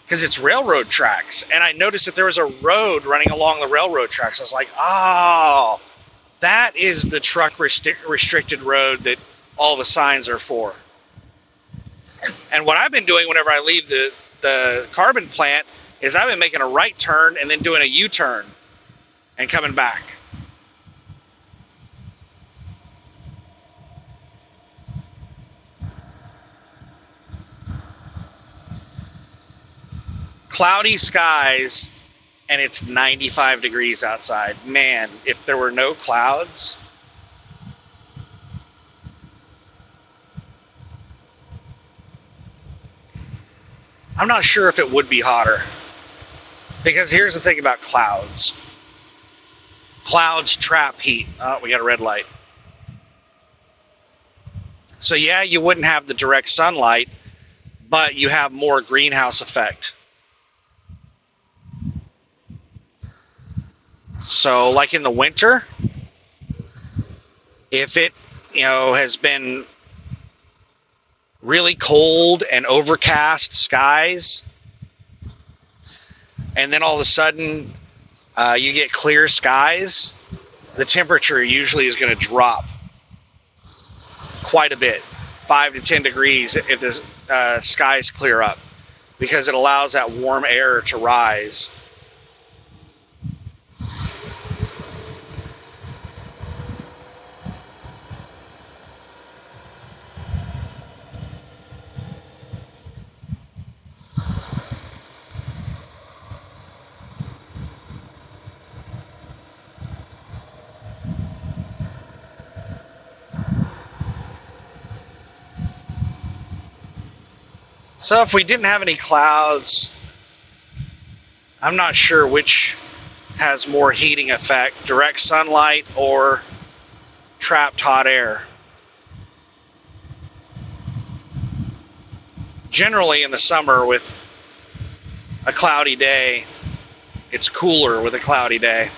Because it's railroad tracks. And I noticed that there was a road running along the railroad tracks. I was like, oh, that is the truck restricted road that all the signs are for. And what I've been doing whenever I leave the carbon plant is I've been making a right turn and then doing a U-turn and coming back. Cloudy skies, and it's 95 degrees outside. Man, if there were no clouds, I'm not sure if it would be hotter. Because here's the thing about clouds. Clouds trap heat. Oh, we got a red light. So yeah, you wouldn't have the direct sunlight, but you have more greenhouse effect. So like in the winter, if it, has been really cold and overcast skies, and then all of a sudden you get clear skies, the temperature usually is going to drop quite a bit, 5 to 10 degrees if the skies clear up, because it allows that warm air to rise. So if we didn't have any clouds, I'm not sure which has more heating effect, direct sunlight or trapped hot air. Generally in the summer with a cloudy day, it's cooler with a cloudy day.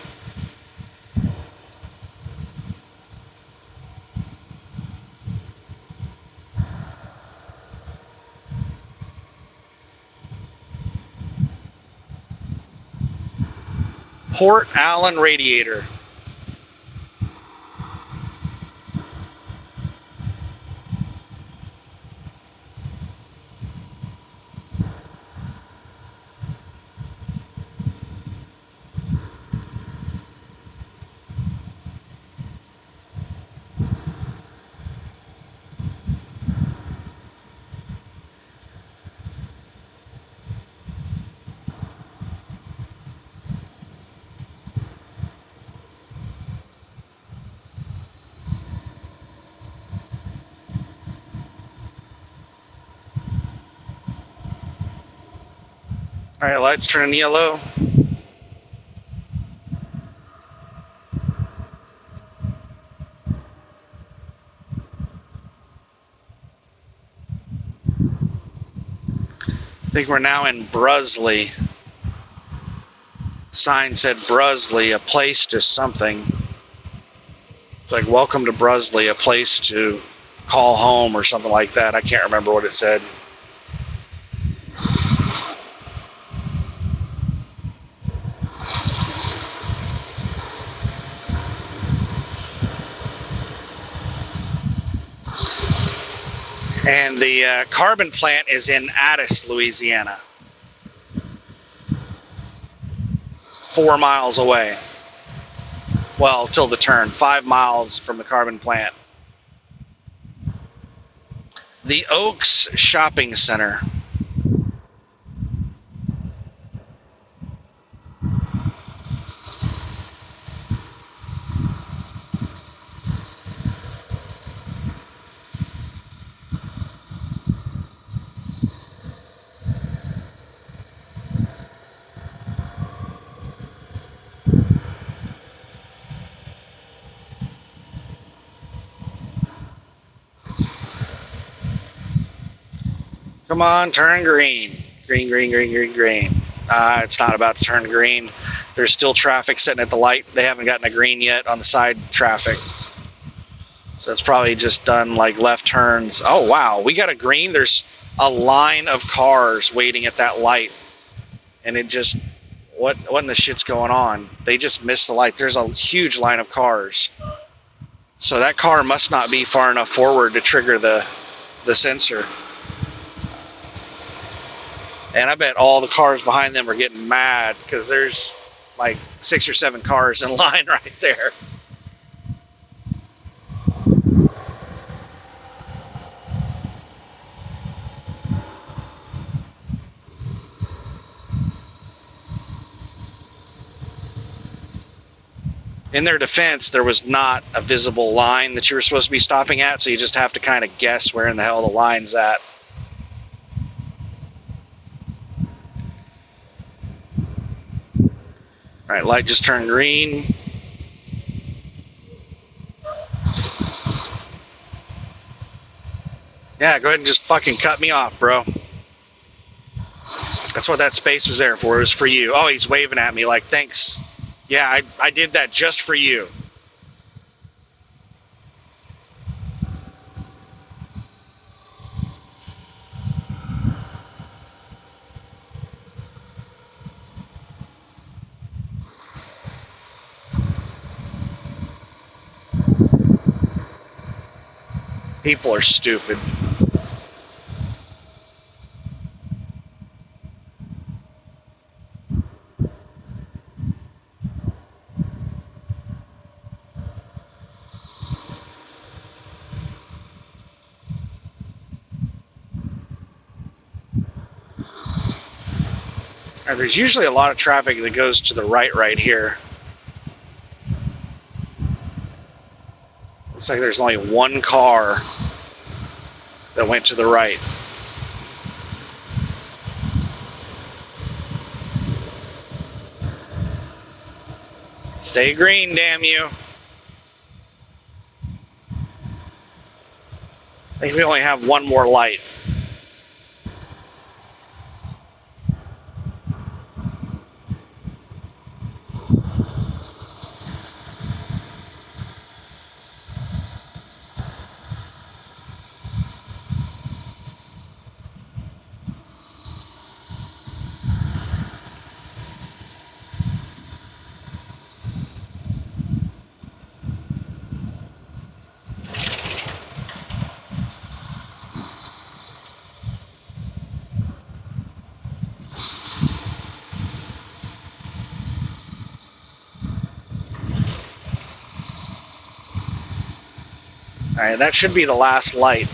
Port Allen radiator. All right, lights turning yellow. I think we're now in Brusley. Sign said Brusley, a place to something. It's like, welcome to Brusley, a place to call home or something like that. I can't remember what it said. And the carbon plant is in Addis, Louisiana. 4 miles away. Well, till the turn, 5 miles from the carbon plant. The Oaks Shopping Center. Come on, turn green. Green, green, green, green, green. It's not about to turn green. There's still traffic sitting at the light. They haven't gotten a green yet on the side traffic. So it's probably just done like left turns. Oh, wow. We got a green. There's a line of cars waiting at that light. And it just, what in the shit's going on? They just missed the light. There's a huge line of cars. So that car must not be far enough forward to trigger the sensor. And I bet all the cars behind them are getting mad because there's like 6 or 7 cars in line right there. In their defense, there was not a visible line that you were supposed to be stopping at, so you just have to kind of guess where in the hell the line's at. All right, light just turned green. Yeah, go ahead and just fucking cut me off, bro. That's what that space was there for. It was for you. Oh, he's waving at me like, thanks. Yeah, I did that just for you. People are stupid. There's usually a lot of traffic that goes to the right here. Looks like there's only one car that went to the right. Stay green, damn you. I think we only have one more light. Alright, that should be the last light.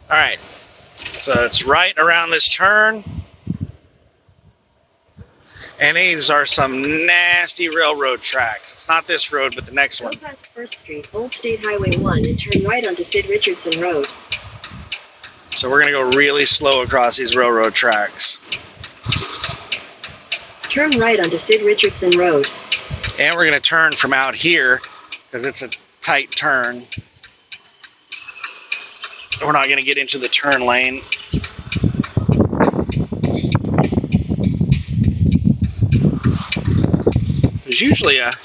Alright, so it's right around this turn. And these are some nasty railroad tracks. It's not this road, but the next one. Go past First Street, Old State Highway 1, and turn right onto Sid Richardson Road. So we're going to go really slow across these railroad tracks. Turn right onto Sid Richardson Road. And we're going to turn from out here, because it's a tight turn. We're not going to get into the turn lane. There's usually a...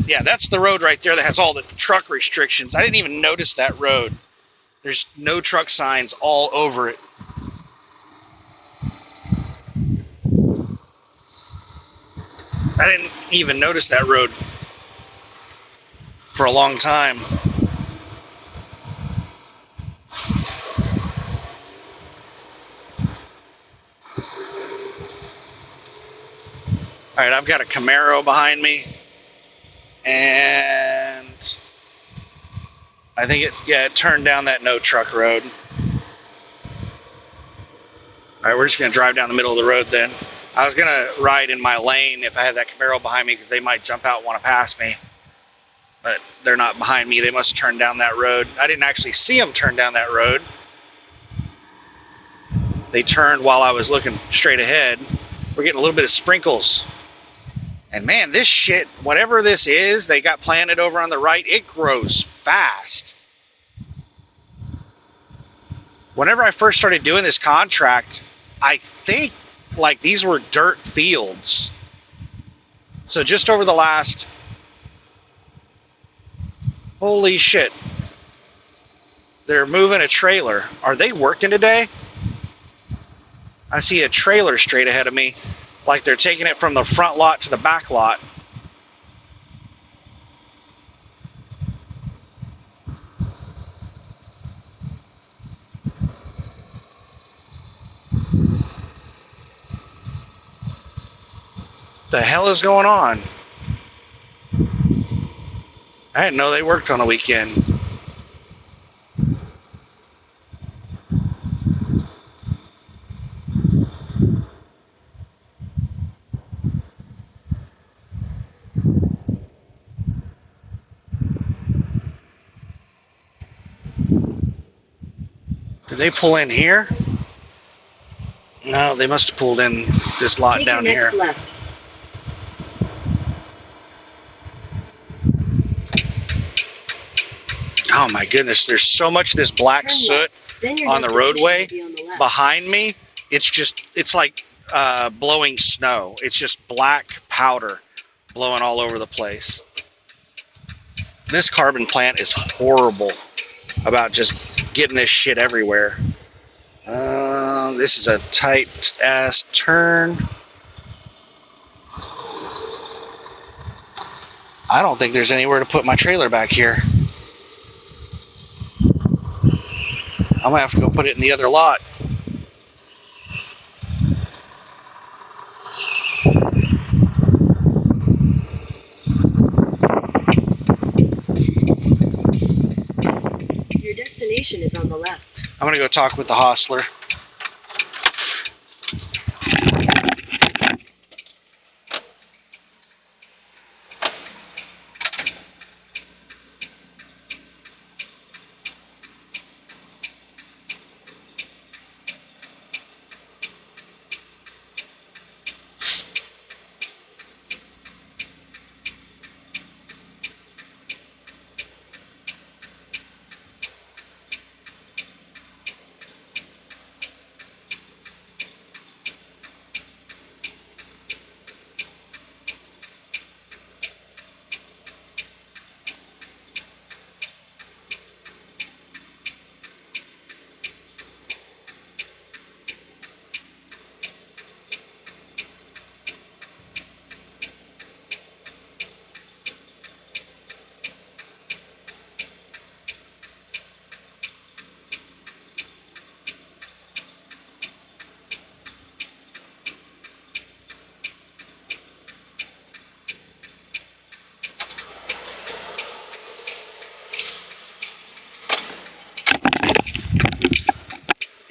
yeah, that's the road right there that has all the truck restrictions. I didn't even notice that road. There's no truck signs all over it. I didn't even notice that road for a long time. All right, I've got a Camaro behind me, and I think it turned down that no truck road. All right, we're just gonna drive down the middle of the road then. I was gonna ride in my lane if I had that Camaro behind me because they might jump out and want to pass me, but they're not behind me. They must turn down that road. I didn't actually see them turn down that road. They turned while I was looking straight ahead. We're getting a little bit of sprinkles. And man, this shit, whatever this is, they got planted over on the right, it grows fast. Whenever I first started doing this contract, I think like these were dirt fields. So just over the last, holy shit, they're moving a trailer. Are they working today? I see a trailer straight ahead of me, like they're taking it from the front lot to the back lot. The hell is going on? I didn't know they worked on the weekend. Did they pull in here? No, they must have pulled in this lot Take down your next here. left. Oh my goodness, there's so much of this black Turn soot Then your on the destination roadway will be on the left. behind me. It's like blowing snow. It's just black powder blowing all over the place. This carbon plant is horrible about just getting this shit everywhere. This is a tight ass turn. I don't think there's anywhere to put my trailer back here. I'm gonna have to go put it in the other lot. Your destination is on the left. I'm gonna go talk with the hostler.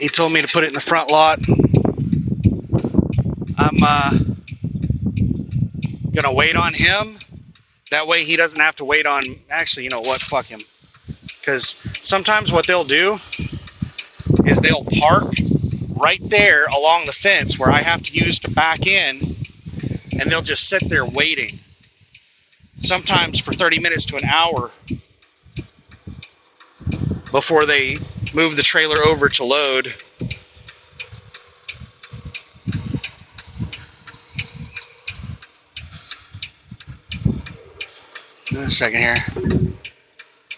He told me to put it in the front lot. I'm gonna wait on him. That way he doesn't have to wait on, actually, you know what, fuck him. Because sometimes what they'll do is they'll park right there along the fence where I have to use to back in, and they'll just sit there waiting. Sometimes for 30 minutes to an hour before they move the trailer over to load. A second here.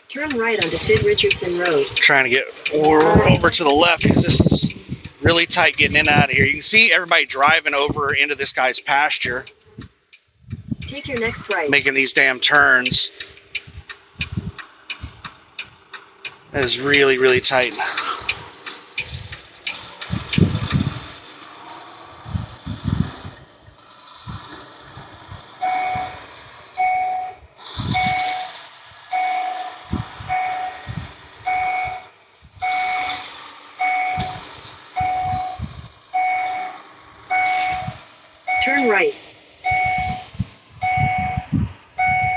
Turn right onto Sid Richardson Road. Trying to get over to the left because this is really tight getting in and out of here. You can see everybody driving over into this guy's pasture. Take your next right. Making these damn turns. That is really, really tight. Turn right.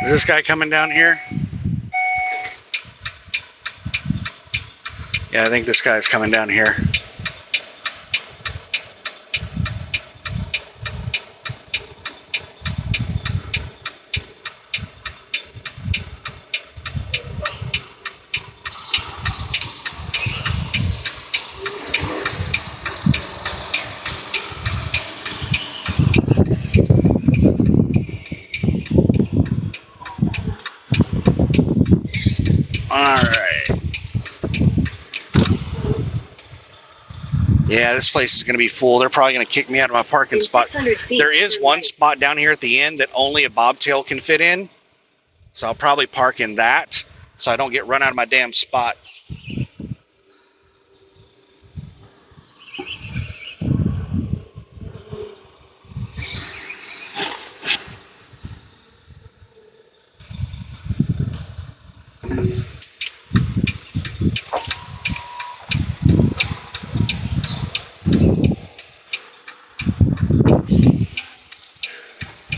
Is this guy coming down here? Yeah, I think this guy's coming down here. Yeah, this place is going to be full. They're probably going to kick me out of my parking spot. There is one spot down here at the end that only a bobtail can fit in. So I'll probably park in that so I don't get run out of my damn spot.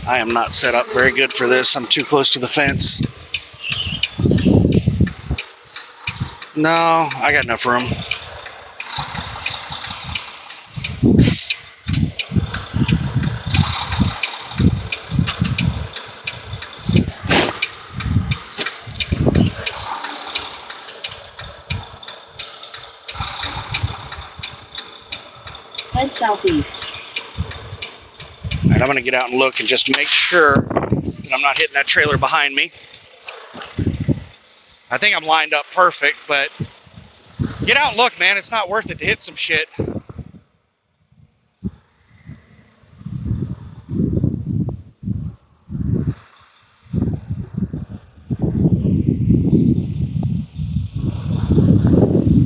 I am not set up very good for this. I'm too close to the fence. No, I got enough room. Head southeast. All right, I'm going to get out and look and just make sure that I'm not hitting that trailer behind me. I think I'm lined up perfect, but get out and look, man. It's not worth it to hit some shit.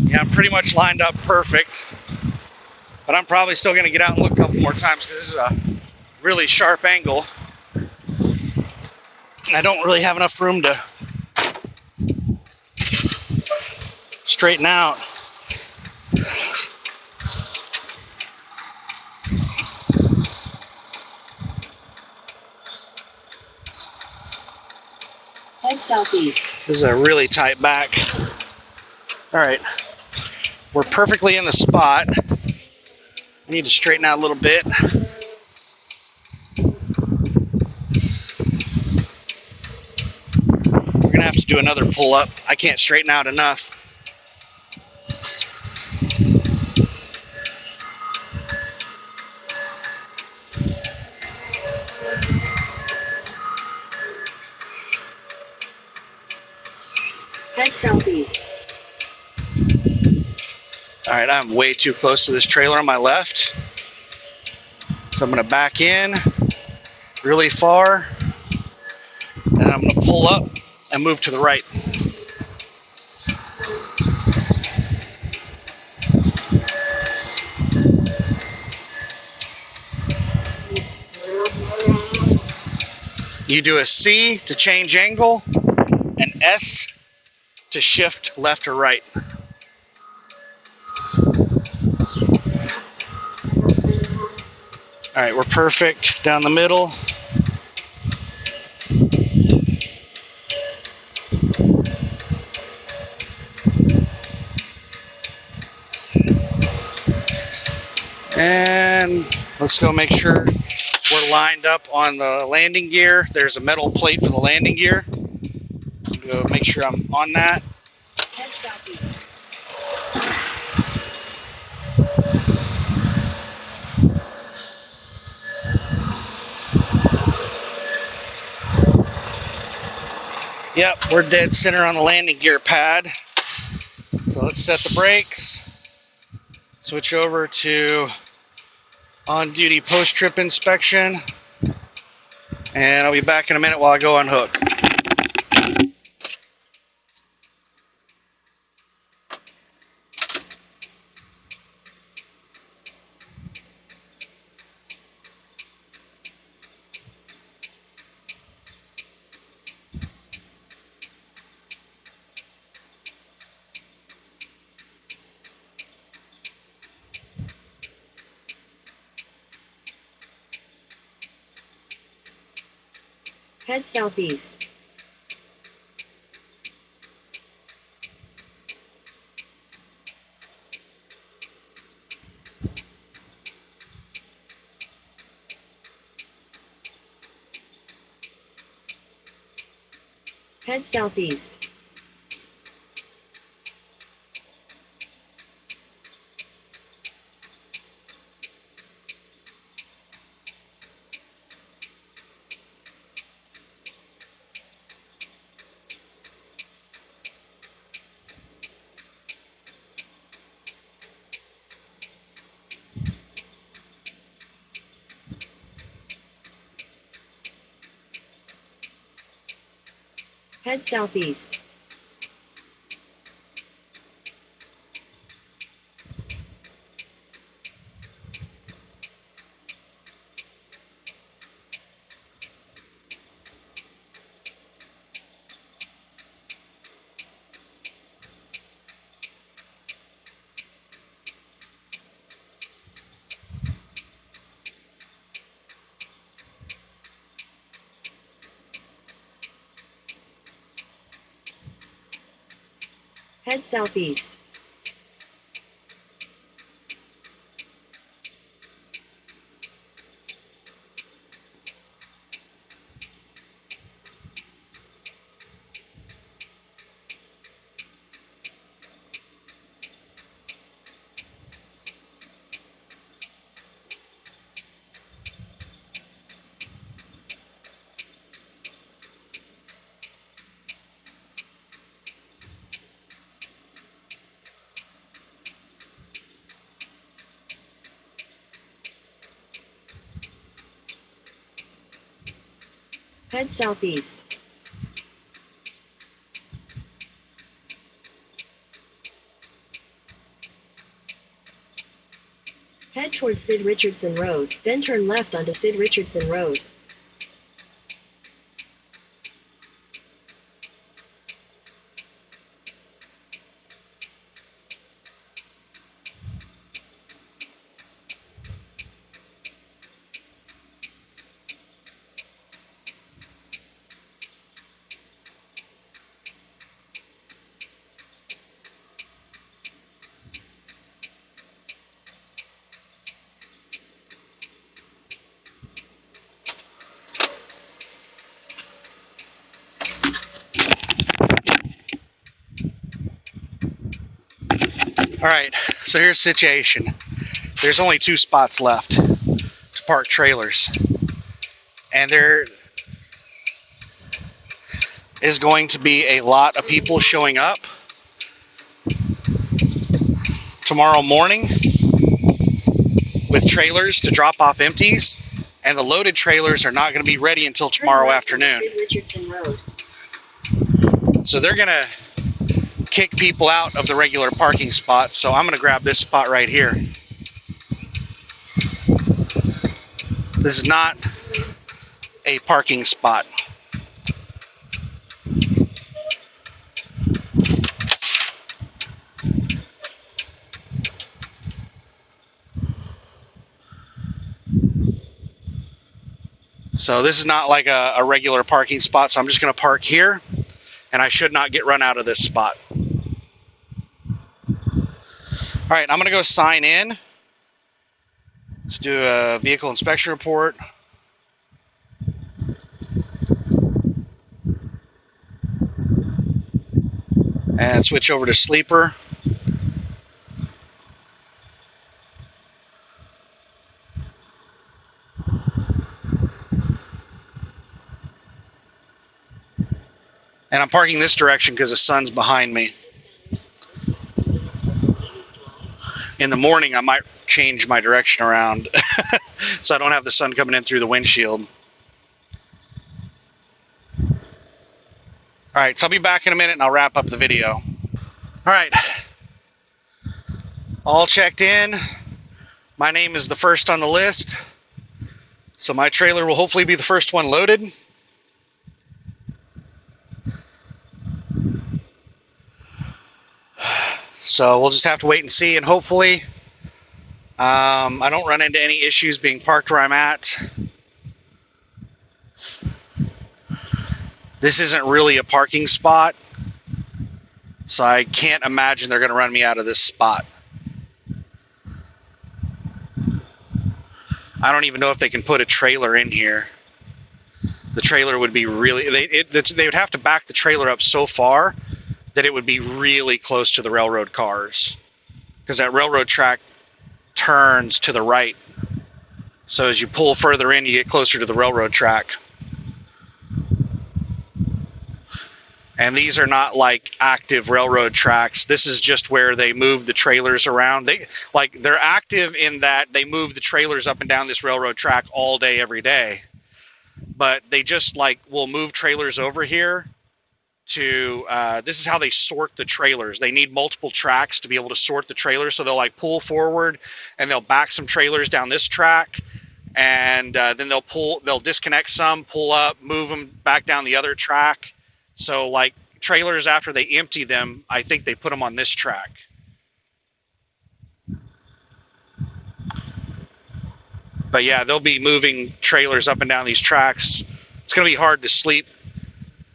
Yeah, I'm pretty much lined up perfect, but I'm probably still going to get out and look a couple more times because this is a really sharp angle. I don't really have enough room to straighten out. Head southeast. This is a really tight back. All right, we're perfectly in the spot. I need to straighten out a little bit. We're gonna have to do another pull up. I can't straighten out enough. Head southeast. All right, I'm way too close to this trailer on my left. So I'm gonna back in really far, and I'm gonna pull up and move to the right. You do a C to change angle, an S to shift left or right. All right, we're perfect down the middle. And let's go make sure we're lined up on the landing gear. There's a metal plate for the landing gear. I'm gonna go make sure I'm on that. Head southeast. Yep, we're dead center on the landing gear pad. So let's set the brakes. Switch over to on-duty post-trip inspection. And I'll be back in a minute while I go unhook. Head southeast. Head southeast. Head southeast. Head southeast. Head southeast. Head towards Sid Richardson Road, then turn left onto Sid Richardson Road. All right, so here's the situation. There's only 2 spots left to park trailers. And there is going to be a lot of people showing up tomorrow morning with trailers to drop off empties. And the loaded trailers are not going to be ready until tomorrow afternoon. Sid Richardson Road. So they're going to kick people out of the regular parking spots. So I'm going to grab this spot right here. This is not a parking spot. So this is not like a regular parking spot, so I'm just going to park here, and I should not get run out of this spot. All right, I'm going to go sign in. Let's do a vehicle inspection report. And switch over to sleeper. And I'm parking this direction because the sun's behind me. In the morning, I might change my direction around so I don't have the sun coming in through the windshield. All right, so I'll be back in a minute and I'll wrap up the video. All right, all checked in. My name is the first on the list, so my trailer will hopefully be the first one loaded. So we'll just have to wait and see, and hopefully I don't run into any issues being parked where I'm at. This isn't really a parking spot, so I can't imagine they're going to run me out of this spot. I don't even know if they can put a trailer in here. The trailer would be really... They would have to back the trailer up so far that it would be really close to the railroad cars, because that railroad track turns to the right. So as you pull further in, you get closer to the railroad track. And these are not like active railroad tracks. This is just where they move the trailers around. They're active in that they move the trailers up and down this railroad track all day, every day. But they just will move trailers over here to, this is how they sort the trailers. They need multiple tracks to be able to sort the trailers. So they'll pull forward and they'll back some trailers down this track. And then they'll disconnect some, pull up, move them back down the other track. So trailers, after they empty them, I think they put them on this track. But yeah, they'll be moving trailers up and down these tracks. It's going to be hard to sleep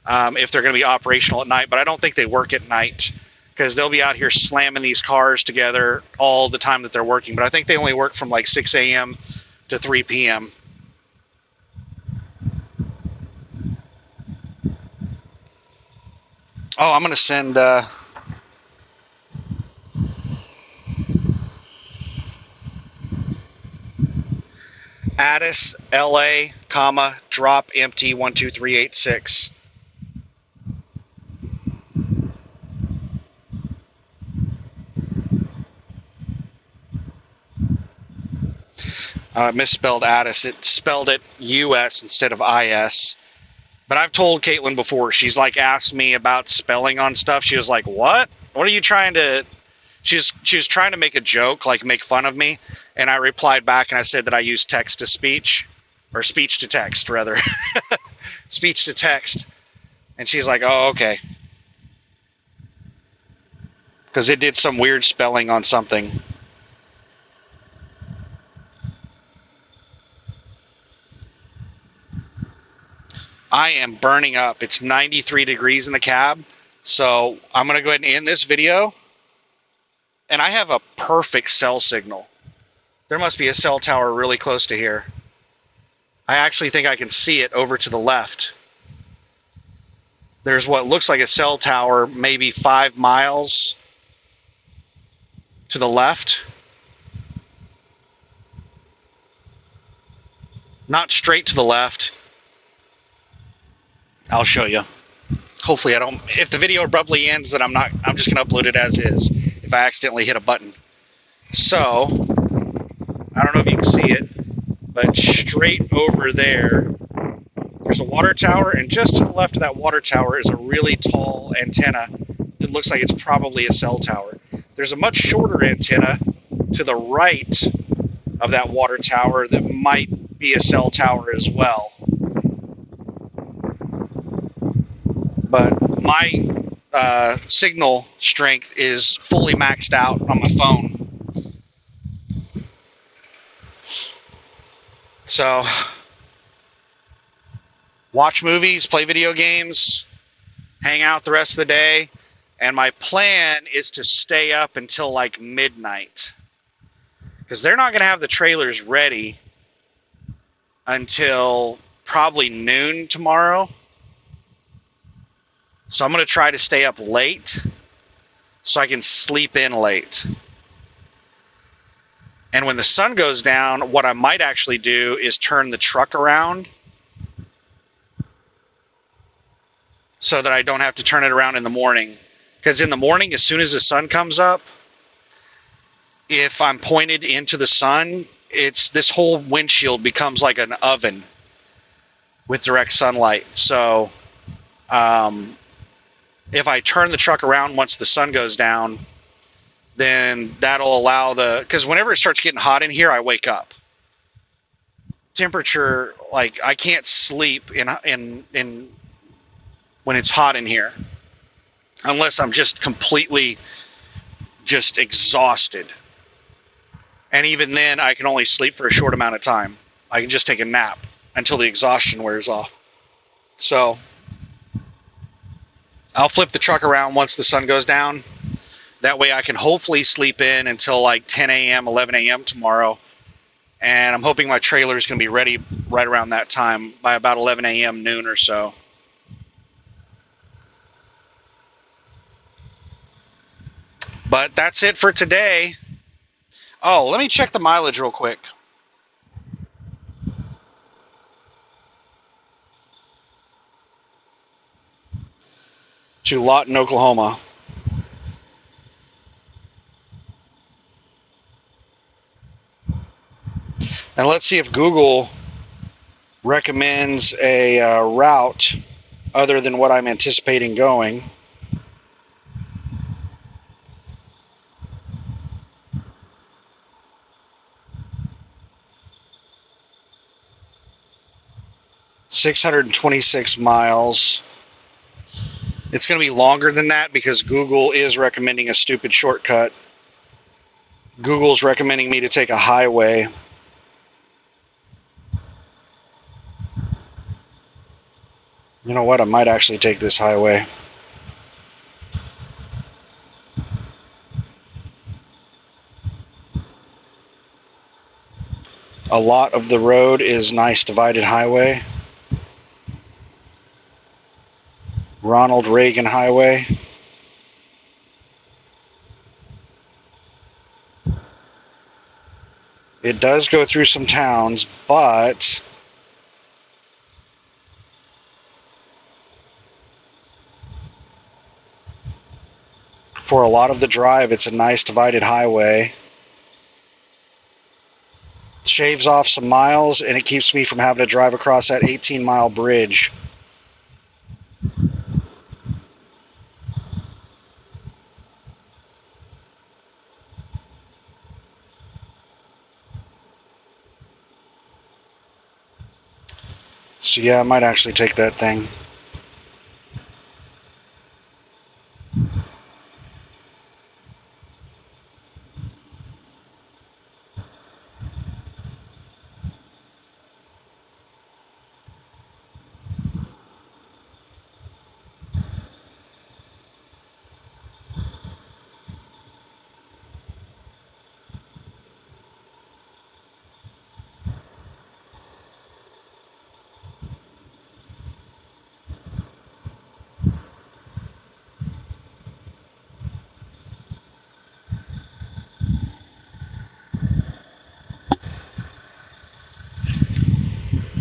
if they're going to be operational at night, but I don't think they work at night, because they'll be out here slamming these cars together all the time that they're working. But I think they only work from 6 a.m. to 3 p.m. Oh, I'm going to send Addis, LA, drop empty 12386. Misspelled Addis. It spelled it US instead of IS. But I've told Caitlin before, she's asked me about spelling on stuff. She was like, what? What are you trying to... She was trying to make a joke, make fun of me. And I replied back and I said that I use text to speech. Or speech to text, rather. Speech to text. And she's like, oh, okay. Because it did some weird spelling on something. I am burning up. It's 93 degrees in the cab. So I'm going to go ahead and end this video. And I have a perfect cell signal. There must be a cell tower really close to here. I actually think I can see it over to the left. There's what looks like a cell tower maybe 5 miles to the left. Not straight to the left. I'll show you. Hopefully I don't... If the video abruptly ends, then I'm just going to upload it as is if I accidentally hit a button. So, I don't know if you can see it, but straight over there, there's a water tower, and just to the left of that water tower is a really tall antenna that looks like it's probably a cell tower. There's a much shorter antenna to the right of that water tower that might be a cell tower as well. But my signal strength is fully maxed out on my phone. So watch movies, play video games, hang out the rest of the day. And my plan is to stay up until like midnight, because they're not going to have the trailers ready until probably noon tomorrow. So I'm going to try to stay up late so I can sleep in late. And when the sun goes down, what I might actually do is turn the truck around so that I don't have to turn it around in the morning. Because in the morning, as soon as the sun comes up, if I'm pointed into the sun, this whole windshield becomes like an oven with direct sunlight. So if I turn the truck around once the sun goes down, then that'll allow because whenever it starts getting hot in here, I wake up. Temperature, like I can't sleep in when it's hot in here, unless I'm just completely just exhausted. And even then, I can only sleep for a short amount of time. I can just take a nap until the exhaustion wears off. So I'll flip the truck around once the sun goes down. That way I can hopefully sleep in until like 10 a.m., 11 a.m. tomorrow. And I'm hoping my trailer is going to be ready right around that time, by about 11 a.m., noon or so. But that's it for today. Oh, let me check the mileage real quick. To Lawton, Oklahoma. And let's see if Google recommends a route other than what I'm anticipating going. $626 miles. It's going to be longer than that because Google is recommending a stupid shortcut. Google's recommending me to take a highway. You know what? I might actually take this highway. A lot of the road is nice divided highway. Ronald Reagan Highway. It does go through some towns, but for a lot of the drive, it's a nice divided highway. Shaves off some miles, and it keeps me from having to drive across that 18-mile bridge. So yeah, I might actually take that thing.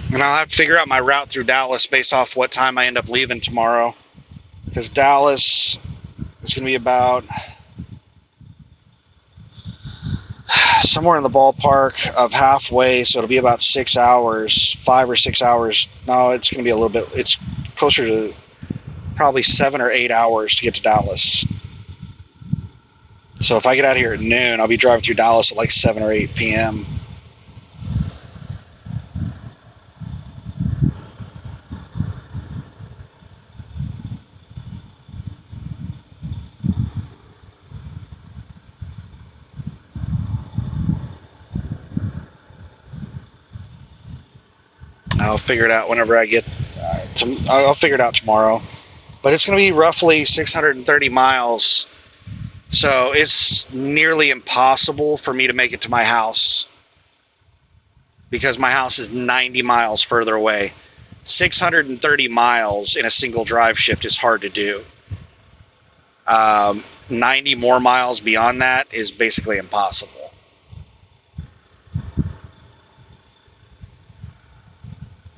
And I'll have to figure out my route through Dallas based off what time I end up leaving tomorrow. Because Dallas is going to be about somewhere in the ballpark of halfway, so it'll be about 6 hours, 5 or 6 hours. No, it's going to be a little bit, it's closer to probably 7 or 8 hours to get to Dallas. So if I get out here at noon, I'll be driving through Dallas at like 7 or 8 p.m. I'll figure it out whenever I get I'll figure it out tomorrow. But it's going to be roughly 630 miles. So it's nearly impossible for me to make it to my house because my house is 90 miles further away. 630 miles in a single drive shift is hard to do. 90 more miles beyond that is basically impossible.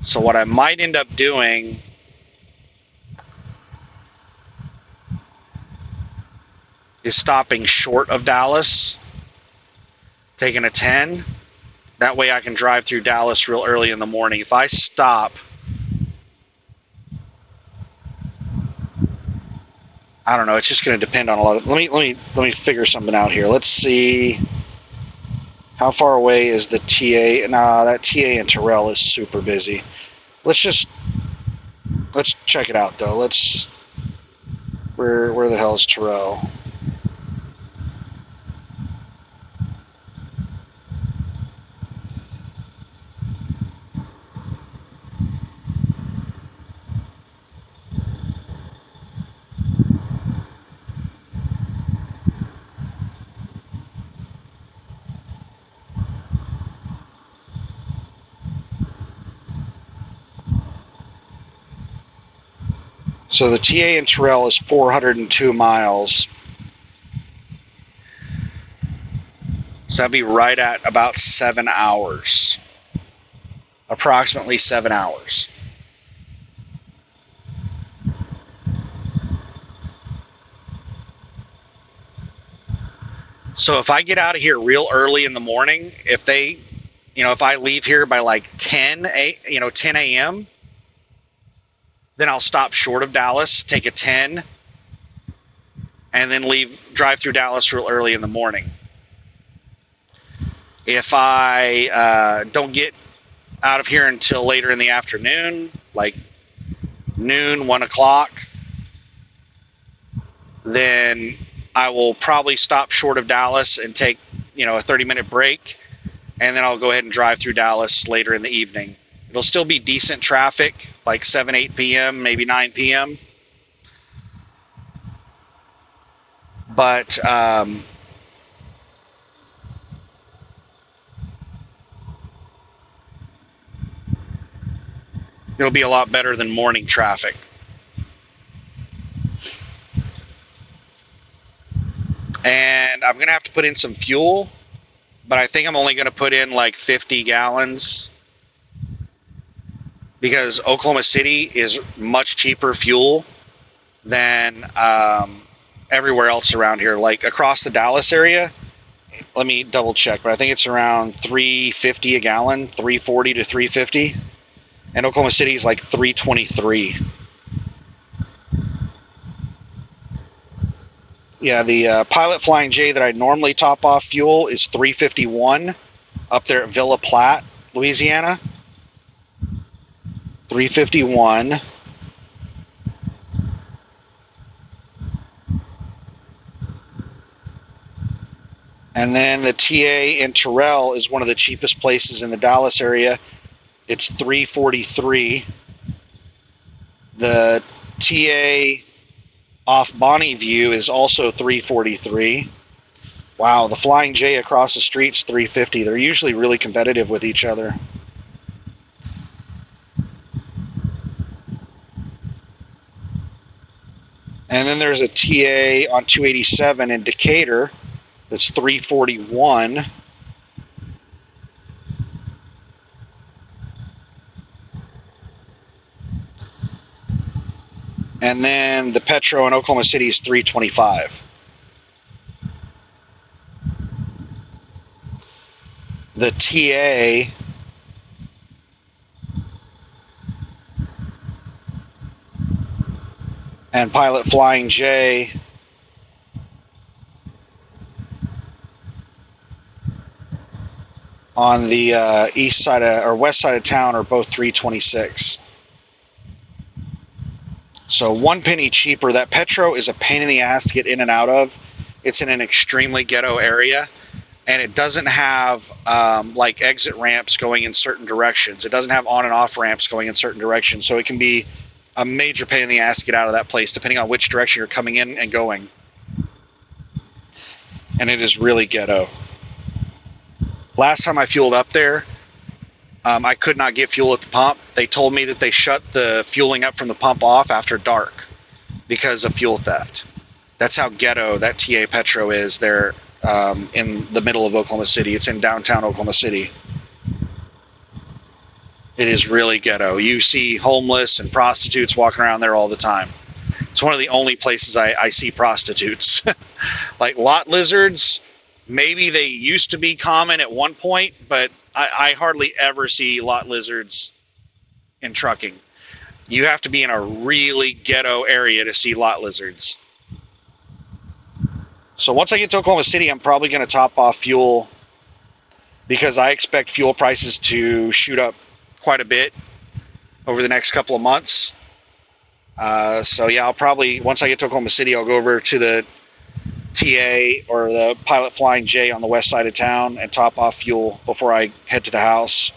So what I might end up doing is stopping short of Dallas, taking a 10. That way I can drive through Dallas real early in the morning. If I stop, I don't know, it's just going to depend on a lot of, let me figure something out here. Let's see, how far away is the TA? Nah, that TA in Terrell is super busy. Let's check it out though. Where the hell is Terrell? So the TA in Terrell is 402 miles. So that'd be right at about 7 hours. Approximately 7 hours. So if I get out of here real early in the morning, if I leave here by like 10 a.m., then I'll stop short of Dallas, take a 10, and then drive through Dallas real early in the morning. If I don't get out of here until later in the afternoon, like noon, 1 o'clock, then I will probably stop short of Dallas and take, a 30-minute break, and then I'll go ahead and drive through Dallas later in the evening. It'll still be decent traffic, like 7, 8 p.m., maybe 9 p.m. But it'll be a lot better than morning traffic. And I'm going to have to put in some fuel, but I think I'm only going to put in like 50 gallons because Oklahoma City is much cheaper fuel than everywhere else around here. Like across the Dallas area, let me double check, but I think it's around $3.50 a gallon, $3.40 to $3.50, and Oklahoma City is like $3.23. Yeah, the Pilot Flying J that I normally top off fuel is $3.51 up there at Villa Platte, Louisiana. $3.51. And then the TA in Terrell is one of the cheapest places in the Dallas area. It's $3.43. The TA off Bonnie View is also $3.43. Wow, the Flying J across the street's $3.50. They're usually really competitive with each other. And then there's a TA on 287 in Decatur that's $3.41. And then the Petro in Oklahoma City is $3.25. The TA and Pilot Flying J on the east side or west side of town are both $3.26. So 1 penny cheaper. That Petro is a pain in the ass to get in and out of. It's in an extremely ghetto area, and it doesn't have like exit ramps going in certain directions. It doesn't have on and off ramps going in certain directions, so it can be a major pain in the ass to get out of that place, depending on which direction you're coming in and going. And it is really ghetto. Last time I fueled up there, I could not get fuel at the pump. They told me that they shut the fueling up from the pump off after dark because of fuel theft. That's how ghetto that TA Petro is there in the middle of Oklahoma City. It's in downtown Oklahoma City. It is really ghetto. You see homeless and prostitutes walking around there all the time. It's one of the only places I see prostitutes. Like lot lizards, maybe they used to be common at one point, but I hardly ever see lot lizards in trucking. You have to be in a really ghetto area to see lot lizards. So once I get to Oklahoma City, I'm probably going to top off fuel because I expect fuel prices to shoot up quite a bit over the next couple of months. So yeah, I'll probably, once I get to Oklahoma City, I'll go over to the TA or the Pilot Flying J on the west side of town and top off fuel before I head to the house.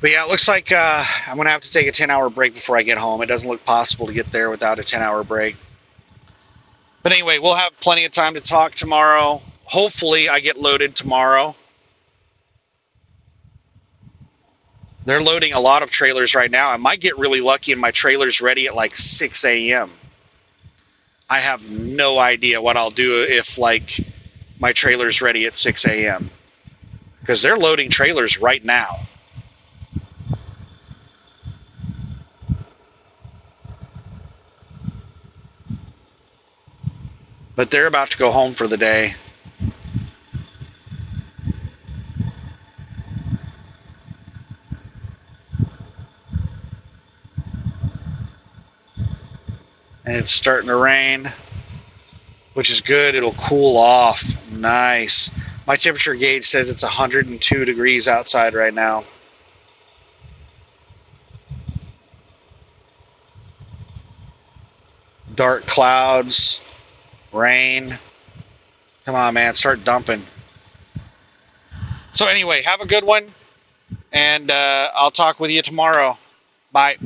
But yeah, it looks like I'm going to have to take a 10-hour break before I get home. It doesn't look possible to get there without a 10-hour break. But anyway, we'll have plenty of time to talk tomorrow. Hopefully, I get loaded tomorrow. They're loading a lot of trailers right now. I might get really lucky and my trailer's ready at like 6 a.m. I have no idea what I'll do if like my trailer's ready at 6 a.m. because they're loading trailers right now. But they're about to go home for the day. And it's starting to rain, which is good. It'll cool off. Nice. My temperature gauge says it's 102 degrees outside right now. Dark clouds, rain. Come on, man, start dumping. So anyway, have a good one, and I'll talk with you tomorrow. Bye.